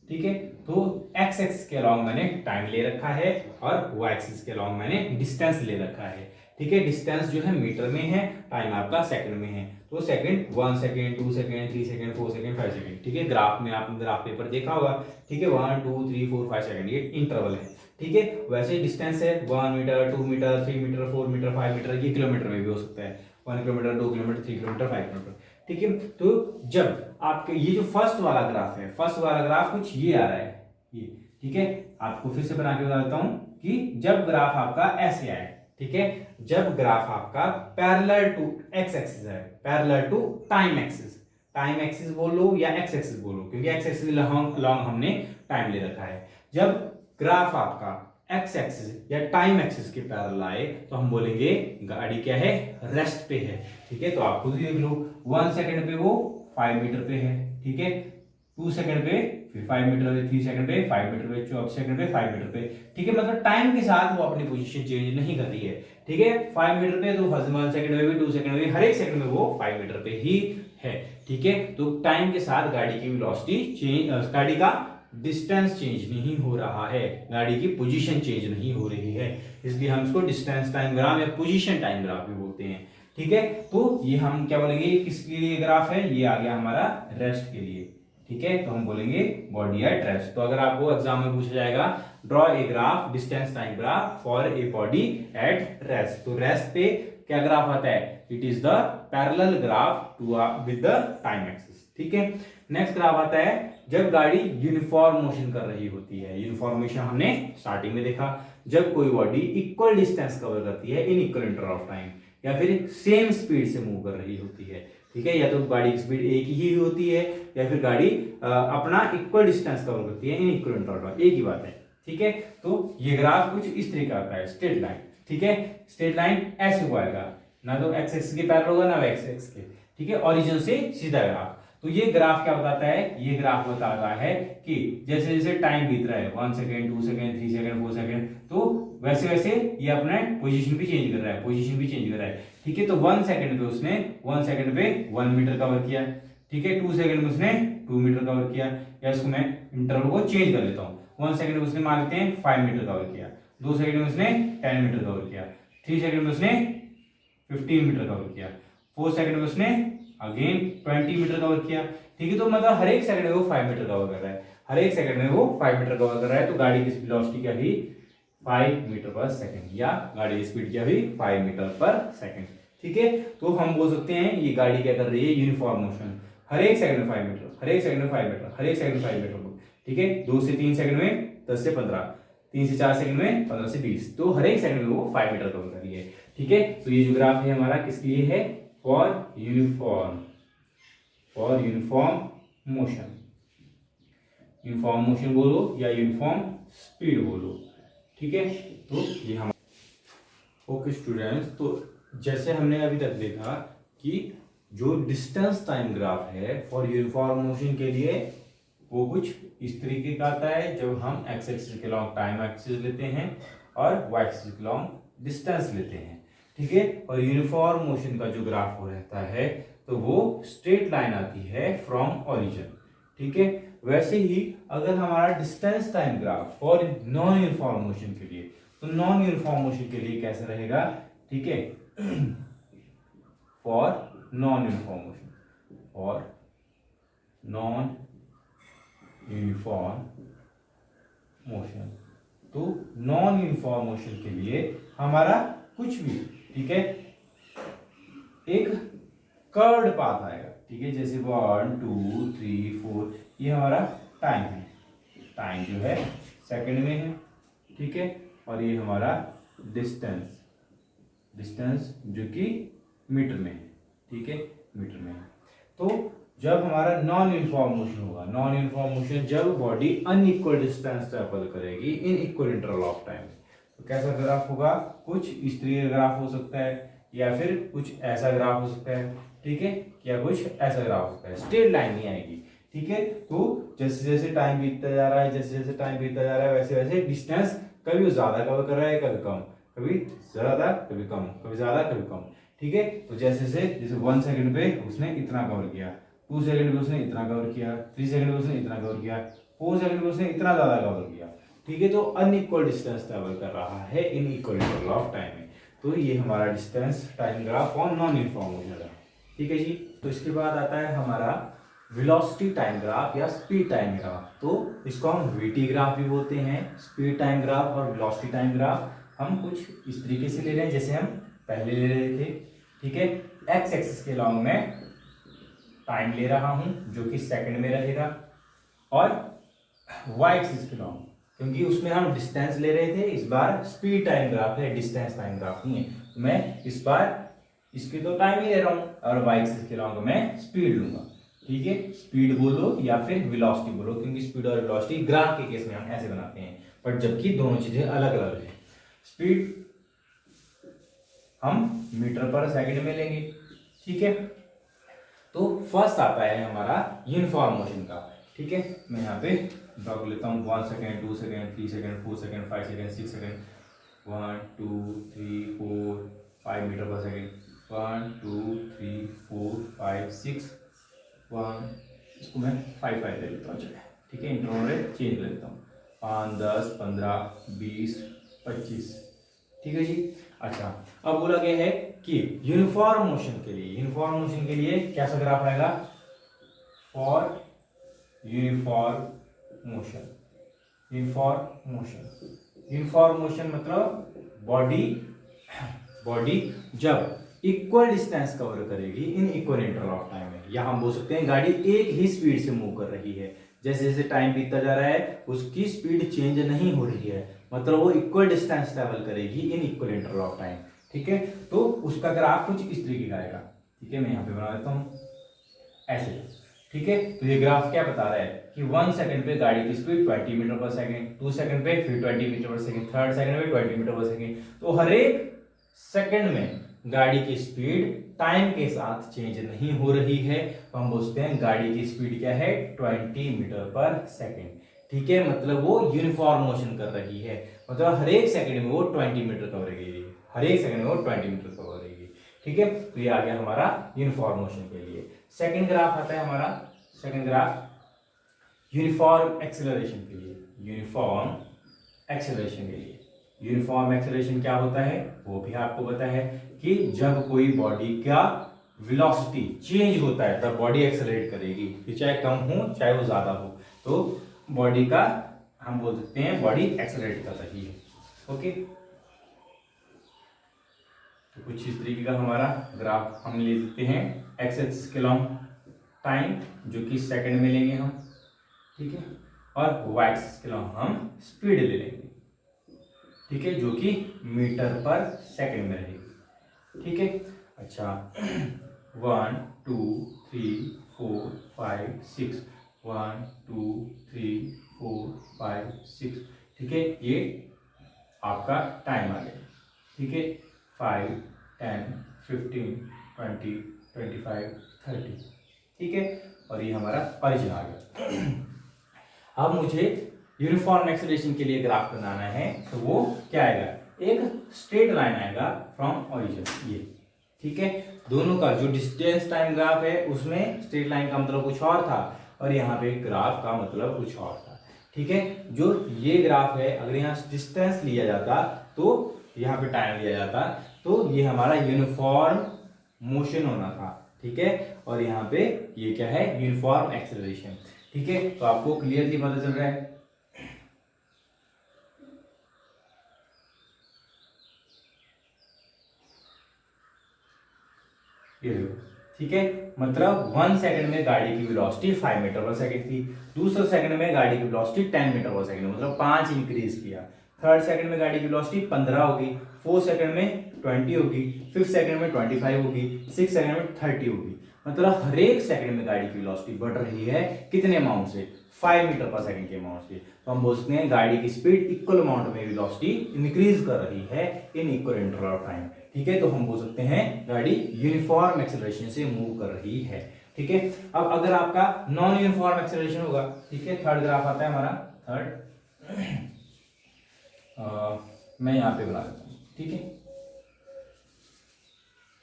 ठीक है, तो एक्स एक्सिस के अलॉन्ग मैंने टाइम ले रखा है और वाई एक्सिस के अलॉन्ग मैंने डिस्टेंस ले रखा है। ठीक है, डिस्टेंस जो है मीटर में है, टाइम आपका सेकंड में है। तो second 1 second 2 second 3 second 4 second 5 second. ठीक है, ग्राफ में आपने ग्राफ पेपर देखा होगा। ठीक है, 1 2 3 4 5 सेकंड, ये इंटरवल है। ठीक है, वैसे डिस्टेंस है 1 metre 2 metre 3 metre 4 metre 5 metre, ये किलोमीटर में भी हो सकता है, 1 किलोमीटर 2 किलोमीटर 3 किलोमीटर 5 किलोमीटर। ठीक है, तो जब आपके ये जो फर्स्ट वाला ग्राफ है, फर्स्ट वाला ग्राफ कुछ ये आ रहा है, ये। ठीक है, आपको फिर से बना के बता देता हूं कि जब ग्राफ आपका ऐसे आए, ठीक है, जब ग्राफ आपका पैरेलल टू एक्स एक्सिस है, पैरेलल टू टाइम एक्सिस बोलो या एक्स एक्सिस बोलो, क्योंकि एक्स एक्सिस लॉन्ग हमने टाइम ले रखा है। जब ग्राफ आपका एक्स एक्सिस या टाइम एक्सिस के पैरेलल आए, तो हम बोलेंगे गाड़ी क्या है, रेस्ट पे है। ठीक है, तो आप खुद ही देख लो, 1 सेकंड पे वो 5 मीटर पे है। ठीक है, 2 सेकंड पे फिर 5 मीटर पे, 3 सेकंड पे 5 मीटर पे, 4 सेकंड पे 5 मीटर पे। ठीक है, मतलब टाइम के साथ वो अपनी पोजीशन चेंज नहीं कर रही है। ठीक है, 5 मीटर पे तो 1 सेकंड में भी, 2 सेकंड में भी, हर एक सेकंड में वो 5 मीटर पे ही है। ठीक है, तो टाइम के साथ गाड़ी की वेलोसिटी चेंज, गाड़ी का डिस्टेंस चेंज नहीं हो रहा है, गाड़ी की पोजीशन चेंज नहीं हो रही है, इसलिए हम इसको डिस्टेंस टाइम ग्राफ या पोजीशन टाइम ग्राफ भी बोलते हैं। ठीक है, तो ये हम क्या बोलेंगे, किसके लिए ग्राफ है, ये आ गया हमारा रेस्ट के लिए। ठीक है, तो हम बोलेंगे बॉडी एट रेस्ट। तो अगर आपको एग्जाम में पूछा जाएगा draw a graph distance time graph for a body at rest, तो रेस्ट पे क्या ग्राफ आता है, it is the parallel graph to with the time axis. ठीक है, नेक्स्ट ग्राफ आता है जब गाड़ी यूनिफॉर्म मोशन कर रही होती है। यूनिफॉर्म मोशन हमने स्टार्टिंग में देखा, जब कोई बॉडी इक्वल डिस्टेंस कवर करती है इन इक्वल इंटरवल ऑफ टाइम, या फिर सेम स्पीड से मूव कर रही होती है। ठीक है, या तो गाड़ी की स्पीड एक ही होती है, या फिर गाड़ी अपना इक्वल डिस्टेंस कवर करती है इन इक्वल इंटरवल, एक ही बात है। ठीक है, तो ये ग्राफ कुछ इस तरीके का आता है, स्ट्रेट लाइन। ठीक है, स्ट्रेट लाइन ऐसे हुआ आएगा, ना तो एक्स एक्सिस के पैरेलल होगा ना एक्स एक्सिस के। ठीक है, ओरिजिन से सीधा ग्राफ। तो ये ग्राफ क्या बताता है, ये ग्राफ बताता है कि जैसे जैसे टाइम बीत रहा है, 1 सेकंड 2 सेकंड 3 सेकंड 4 सेकंड, तो वैसे वैसे ये अपना पोजीशन भी चेंज कर रहा है, पोजीशन भी चेंज कर रहा है। ठीक है, तो 1 सेकंड पे उसने 1 सेकंड पे 1 मीटर कवर किया। ठीक है, 2 सेकंड में उसने 2 मीटर कवर किया, या इसको मैं इंटरवल को चेंज कर लेता हूँ, 1 सेकंड में उसने मान लेते हैं 5 मीटर कवर किया, 2 सेकंड में उसने 10 मीटर कवर किया, 3 सेकंड में उसने 15 मीटर कवर किया, 4 सेकंड में उसने अगेन 20 मीटर कवर किया। ठीक है, तो मतलब हर एक सेकंड में वो 5 मीटर कवर कर रहा है, हर एक सेकंड में वो 5 मीटर कवर कर रहा है, तो गाड़ी की वेलोसिटी क्या हुई 5 मीटर पर सेकंड, या गाड़ी की स्पीड क्या हुई 5 मीटर पर सेकंड। ठीक है, तो हम बोल सकते हैं ये गाड़ी क्या कर रही है, यूनिफॉर्म मोशन, हर एक सेकंड में 5 मीटर, हर एक सेकंड में 5 मीटर, हर एक सेकंड में 5 मीटर। ठीक है, 2 से 3 सेकंड में 10 से 15, 3 से 4 सेकंड में 15 से 20, तो हर एक सेकंड में वो 5 मीटर कवर कर रही है। ठीक है, तो ये जो ग्राफ है हमारा किस लिए है, for uniform motion, uniform motion बोलो या यूनिफॉर्म स्पीड बोलो। ठीक है, तो ये हम ओके स्टूडेंट्स, तो जैसे हमने अभी तक देखा कि जो डिस्टेंस टाइम ग्राफ है फॉर यूनिफॉर्म मोशन के लिए वो कुछ इस तरीके का आता है, जब हम एक्स एक्सिस के लॉन्ग टाइम एक्सिस लेते हैं और वाई एक्सिस के लॉन्ग डिस्टेंस लेते हैं। ठीक है, और यूनिफॉर्म मोशन का जो ग्राफ हो रहता है तो वो स्ट्रेट लाइन आती है फ्रॉम ओरिजिन। ठीक है, वैसे ही अगर हमारा distance time graph for non uniform motion के लिए, तो नॉन यूनिफॉर्म मोशन के लिए कैसे रहेगा। ठीक है, for non uniform motion, for non uniform motion, तो नॉन यूनिफॉर्म मोशन के लिए हमारा कुछ भी, ठीक है, एक कर्व्ड पाथ आएगा। ठीक है, जैसे 1 2 3 4 ये हमारा टाइम है, टाइम जो है सेकंड में है। ठीक है, और ये हमारा डिस्टेंस, डिस्टेंस जो कि मीटर में है। ठीक है, मीटर में है। तो जब हमारा नॉन यूनिफॉर्म मोशन होगा, नॉन यूनिफॉर्म मोशन जब बॉडी अनइक्वल डिस्टेंस ट्रेवल करेगी इन इक्वल इंटरवल ऑफ टाइम, तो कैसा ग्राफ होगा, कुछ इस तरीके का ग्राफ हो सकता है, या फिर कुछ ऐसा ग्राफ हो सकता है। ठीक है, या कुछ ऐसा ग्राफ हो सकता है, स्ट्रेट लाइन नहीं आएगी। ठीक है, तो जैसे जैसे टाइम बीतता जा रहा है, जैसे जैसे टाइम बीतता जा रहा है, वैसे वैसे डिस्टेंस कभी वो ज्यादा कवर कर रहा है, कभी कम, कभी ज्यादा कभी कम, कभी ज्यादा कभी कम। ठीक है, तो जैसे 1 सेकंड पे उसने इतना कवर किया, 2 सेकंड पे उसने इतना कवर किया, 3 सेकंड पे उसने इतना कवर किया, 4 सेकंड पे उसने इतना ज्यादा कवर किया। ठीक है, तो अनइक्वल डिस्टेंस ट्रेवल कर रहा है इन इक्वल इंटरवल ऑफ टाइम में, तो ये हमारा distance time graph on non uniform motion है। ठीक है जी, तो इसके बाद आता है हमारा वेलोसिटी टाइम ग्राफ या स्पीड टाइम ग्राफ, तो इसको हम वीटी ग्राफ भी बोलते हैं। स्पीड टाइम ग्राफ और वेलोसिटी टाइम ग्राफ हम कुछ इस तरीके से ले रहे हैं जैसे हम पहले ले रहे थे। ठीक है, एक्स एक्सिस के लॉन्ग में टाइम ले रहा हूं जो कि सेकंड में रहेगा, और वाई एक्सिस के लॉन्ग, क्योंकि उसमें हम डिस्टेंस ले रहे थे, इस बार स्पीड टाइम ग्राफ है, डिस्टेंस टाइम ग्राफ नहीं है। तो मैं इस बार इसके तो टाइम ही ले रहा हूं, और वाई एक्सिस के लॉन्ग में स्पीड लूंगा। ठीक है, स्पीड बोलो या फिर वेलोसिटी बोलो, क्योंकि स्पीड और वेलोसिटी ग्राफ के केस में हम ऐसे बनाते हैं, बट जबकि दोनों चीजें अलग अलग है। स्पीड हम मीटर पर सेकंड में लेंगे। ठीक है, तो फर्स्ट आता है हमारा यूनिफॉर्म मोशन का। ठीक है, मैं यहाँ पे ड्रॉ कर लेता हूँ 1 second 2 second 3 second 4 second 5 second 6 second, 1 2 3 4 5 metre per second, 1 2 3 4 5 6 1, इसको मैं 5 5 ले लेता हूँ। चलिए, ठीक है, इंटरवल चेंज कर लेता हूँ, 5 10 15 20 25। ठीक है जी। अच्छा, अब बोला गया है कि यूनिफॉर्म मोशन के लिए कैसा ग्राफ आएगा, फॉर यूनिफॉर्म मोशन मतलब बॉडी जब इक्वल डिस्टेंस कवर करेगी इन इक्वल इंटरवल ऑफ टाइम में, या हम बोल सकते हैं गाड़ी एक ही स्पीड से मूव कर रही है, जैसे जैसे टाइम बीतता जा रहा है उसकी स्पीड चेंज नहीं हो रही है, मतलब वो इक्वल डिस्टेंस ट्रेवल करेगी इन इक्वल इंटरवल ऑफ टाइम। ठीक है, तो उसका ग्राफ कुछ इस तरीके का आएगा। ठीक है, मैं यहाँ पे बना देता हूँ ऐसे। ठीक है, तो ये ग्राफ क्या बता रहा है कि 1 सेकंड पे गाड़ी की speed 20 metre per second, 2 second पे फिर 20 metre per second, 3rd second पे 20 मीटर पर सेकंड, तो हर एक सेकंड में गाड़ी की स्पीड टाइम के साथ चेंज नहीं हो रही है, तो हम बोलते हैं गाड़ी की स्पीड क्या है 20 मीटर पर सेकंड। ठीक है, मतलब वो यूनिफॉर्म मोशन कर रही है, मतलब हर एक सेकंड में वो 20 मीटर कवर करेगी, हर एक सेकंड में वो 20 मीटर कवर करेगी। ठीक है, तो ये आ गया हमारा यूनिफॉर्म मोशन के लिए। सेकंड ग्राफ आता है हमारा, सेकंड ग्राफ यूनिफॉर्म एक्सेलरेशन के लिए। यूनिफॉर्म एक्सेलरेशन क्या होता है वो भी आपको पता है कि जब कोई बॉडी का वेलोसिटी चेंज होता है तब बॉडी एक्सेलरेट करेगी, कि चाहे कम हो चाहे वो ज्यादा हो। तो बॉडी का हम बोल सकते हैं बॉडी एक्सेलरेट कर रही है। ओके, तो कुछ इस तरीके का हमारा ग्राफ हम ले लेते हैं। एक्स एक्सिस के लॉन्ग टाइम जो कि सेकंड में लेंगे हम, ठीक है, और वाई एक्सिस के लॉन्ग हम स्पीड ले लेंगे, ठीक है, जो कि मीटर पर सेकंड में रहेगी, ठीक है। अच्छा 1 2 3 4 5 6 1 2 3 4 5 6, ठीक है, ये आपका टाइम आ गया, ठीक है। 5 10 15 20 25 30, ठीक है, और ये हमारा ओरिजिन आ गया। अब मुझे यूनिफॉर्म एक्सेलरेशन के लिए ग्राफ बनाना है, तो वो क्या आएगा, एक स्ट्रेट लाइन आएगा फ्रॉम ओरिजिन, ये, ठीक है। दोनों का जो डिस्टेंस टाइम ग्राफ है उसमें स्ट्रेट लाइन का मतलब कुछ और था, और यहाँ पे ग्राफ का मतलब कुछ और था, ठीक है। जो ये ग्राफ है, अगर यहाँ डिस्टेंस लिया जाता तो यहाँ पे टाइम लिया जाता, तो ये हमारा यूनिफॉर्म मोशन होना था, ठीक है, और यहाँ पे ये क्या है, यूनिफॉर्म एक्सेलरेशन, ठीक है। तो आपको क्लियरली पता चल रहा है। ये देखो, ठीक है, मतलब 1 सेकंड में गाड़ी की वेलोसिटी 5 मीटर पर सेकंड थी, दूसरे सेकंड में गाड़ी की वेलोसिटी 10 मीटर पर सेकंड, मतलब 5 इंक्रीज किया। थर्ड सेकंड में गाड़ी की वेलोसिटी 15 होगी, फोर्थ सेकंड में 20 होगी, फिफ्थ सेकंड में 25 होगी, सिक्स सेकंड में 30 होगी, मतलब हर एक सेकंड में गाड़ी की वेलोसिटी बढ़ रही है, कितने अमाउंट से, 5 मीटर पर सेकंड के अमाउंट से। तो हम बोल सकते हैं गाड़ी की स्पीड इक्वल अमाउंट में वेलोसिटी इंक्रीज कर रही है इन इक्वल इंटरवल ऑफ टाइम, ठीक है। तो हम बोल सकते हैं गाड़ी यूनिफॉर्म एक्सेलरेशन से मूव कर रही है, ठीक है। अब अगर आपका नॉन यूनिफॉर्म एक्सेलरेशन होगा, ठीक है, थर्ड ग्राफ आता है हमारा, थर्ड मैं यहां पे बना देता हूं, ठीक है।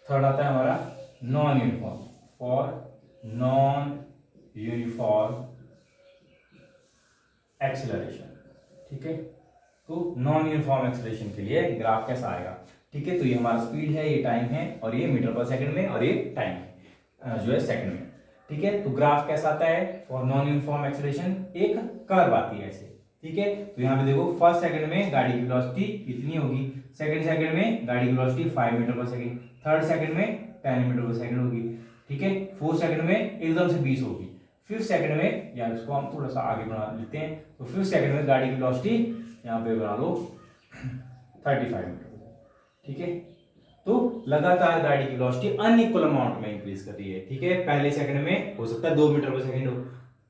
थर्ड आता है हमारा non uniform, for non uniform acceleration, ठीक है। तो नॉन यूनिफॉर्म एक्सेलरेशन के लिए ग्राफ कैसा आएगा, ठीक है। तो ये हमारा स्पीड है, ये टाइम है, और ये मीटर पर सेकंड में, और ये टाइम है जो है सेकंड में, ठीक है। तो ग्राफ कैसा आता है फॉर नॉन यूनिफॉर्म एक्सेलरेशन, एक कर्व आती है ऐसे, ठीक है। तो यहाँ पे देखो फर्स्ट सेकंड में गाड़ी की वेलोसिटी इतनी होगी, सेकंड सेकंड में गाड़ी की velocity 5 metre per second, third second में 10 मीटर पर सेकंड होगी, ठीक है। फोर्थ सेकंड में एकदम से 20 होगी, फिफ्थ सेकंड में, या इसको हम थोड़ा सा आगे बढ़ा लेते हैं, तो फिफ्थ सेकंड में गाड़ी की वेलोसिटी यहाँ पे बना लो 35 मीटर, ठीक है। तो लगातार गाड़ी की वेलोसिटी अनइक्वल अमाउंट में इंक्रीज कर रही है, ठीक है। पहले सेकंड में हो सकता है 2 मीटर पर सेकंड हो,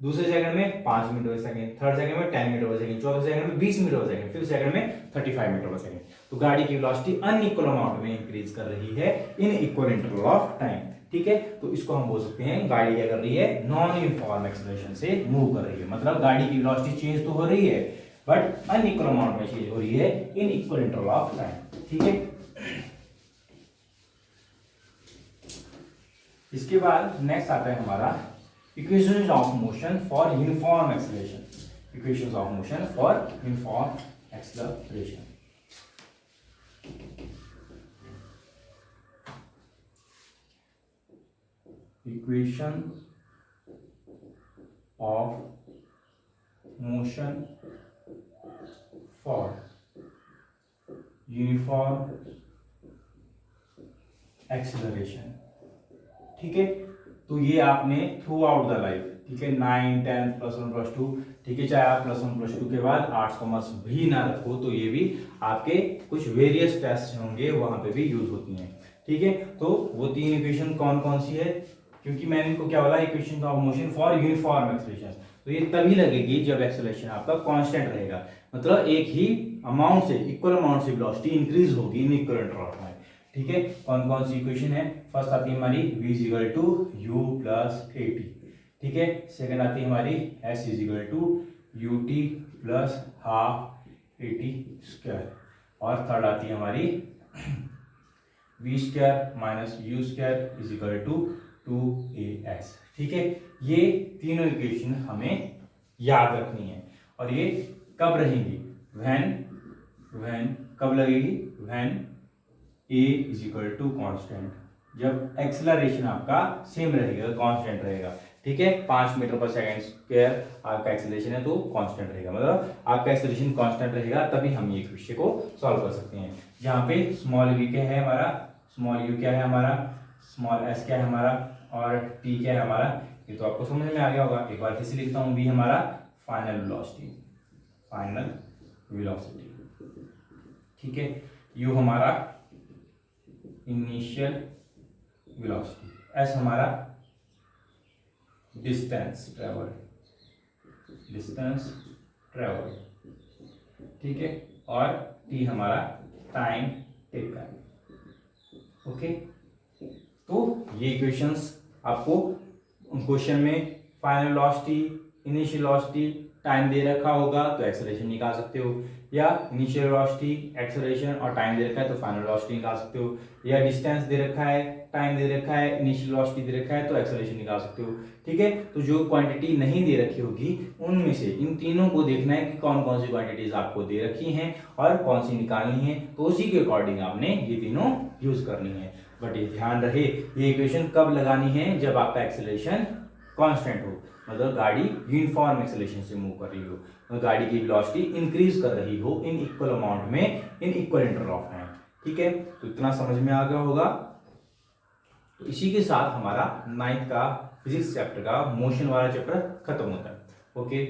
दूसरे सेकंड में 5 metre per second, third second में 10 मीटर पर सेकंड, चौथे सेकंड में 20 metre per second, fifth second में 35 मीटर पर सेकंड। तो गाड़ी की वेलोसिटी अनइक्वल अमाउंट में इंक्रीज कर रही है इन इक्वल इंटरवल ऑफ टाइम, ठीक है। तो इसको हम बोल सकते हैं गाड़ी क्या कर रही है, नॉन यूनिफॉर्म एक्सेलरेशन से मूव कर रही है, मतलब गाड़ी की वेलोसिटी चेंज तो हो रही है बट अनइक्वल अमाउंट में चेंज हो रही है इन इक्वल इंटरवल ऑफ टाइम, ठीक है। इसके बाद नेक्स्ट आता है हमारा equations of motion for uniform acceleration, equations of motion for uniform acceleration. Equation of motion for uniform acceleration, ठीक है। तो ये आपने थ्रू आउट द लाइफ, ठीक है, 9 10 +1 +2, ठीक है, चाहे आप +1 +2 के बाद आर्ट्स कॉमर्स भी ना रखो तो ये भी आपके कुछ वेरियस टेस्ट होंगे वहां पे भी यूज होती हैं, ठीक है। तो वो तीन इक्वेशन कौन कौन सी है, क्योंकि मैंने इनको क्या बोला, equation of motion for uniform acceleration, तो ये तभी लगेगी जब एक्सेलरेशन आपका कांस्टेंट रहेगा, मतलब एक ही अमाउंट से, इक्वल अमाउंट से वेलोसिटी इंक्रीज होगी इन इक्वल इंटरवल में, ठीक है। कौन कौन सी इक्वेशन है, फर्स्ट आती है हमारी v = u + at, ठीक है। सेकंड आती है हमारी s = ut + ½ at², और थर्ड आती है हमारी v² - u² = 2as, ठीक है। ये तीनों इक्वेशन हमें याद रखनी है, और ये कब रहेंगी, व्हेन कब लगेगी, व्हेन a = कांस्टेंट, जब एक्सेलरेशन आपका सेम रहेगा, कांस्टेंट रहेगा, ठीक है, 5 मीटर पर सेकंड स्क्वायर आपका एक्सेलरेशन है तो कांस्टेंट रहेगा, मतलब आपका एक्सेलरेशन कांस्टेंट रहेगा, तभी हम ये क्वेश्चन को सॉल्व कर सकते हैं। जहाँ पे स्मॉल v क्या है हमारा, स्मॉल u क्या है हमारा, स्मॉल s क्या है हमारा और t क्या है हमारा, ये तो आपको समझ में आ गया होगा। एक बार फिर से लिखता हूँ, v हमारा फाइनल वेलोसिटी, फाइनल वेलोसिटी, ठीक है, u हमारा इनिशियल वेलोसिटी, s हमारा डिस्टेंस ट्रेवल, डिस्टेंस ट्रेवल, ठीक है, और t हमारा टाइम टेकन। ओके, तो ये इक्वेशंस आपको क्वेश्चन में final velocity, initial velocity, time दे रखा होगा तो एक्सेलरेशन निकाल सकते हो, या इनिशियल वेलोसिटी, एक्सेलरेशन और टाइम दे रखा है तो फाइनल वेलोसिटी निकाल सकते हो, या डिस्टेंस दे रखा है, टाइम दे रखा है, इनिशियल वेलोसिटी दे रखा है तो एक्सेलरेशन निकाल सकते हो। ठीक है, तो जो क्वांटिटी नहीं दे रखी होगी उनमें से इन तीनों को देखना है कि कौन कौन सी क्वांटिटीज आपको दे रखी हैं और कौन सी निकालनी है, तो उसी के अकॉर्डिंग आपने ये तीनों यूज करनी है। बट ये ध्यान रहे, ये इक्वेशन कब लगानी है, जब आपका एक्सेलरेशन कांस्टेंट हो, मतलब गाड़ी यूनिफॉर्म एक्सेलरेशन से मूव कर रही हो, मतलब गाड़ी की वेलोसिटी इंक्रीज कर रही हो इन इक्वल अमाउंट में, इन इक्वल इंटरवल ऑफ टाइम। ठीक है, तो इतना समझ में आ गया होगा। तो इसी के साथ हमारा 9th का फिजिक्स चैप्टर का मोशन वाला चैप्टर खत्म होता है। ओके।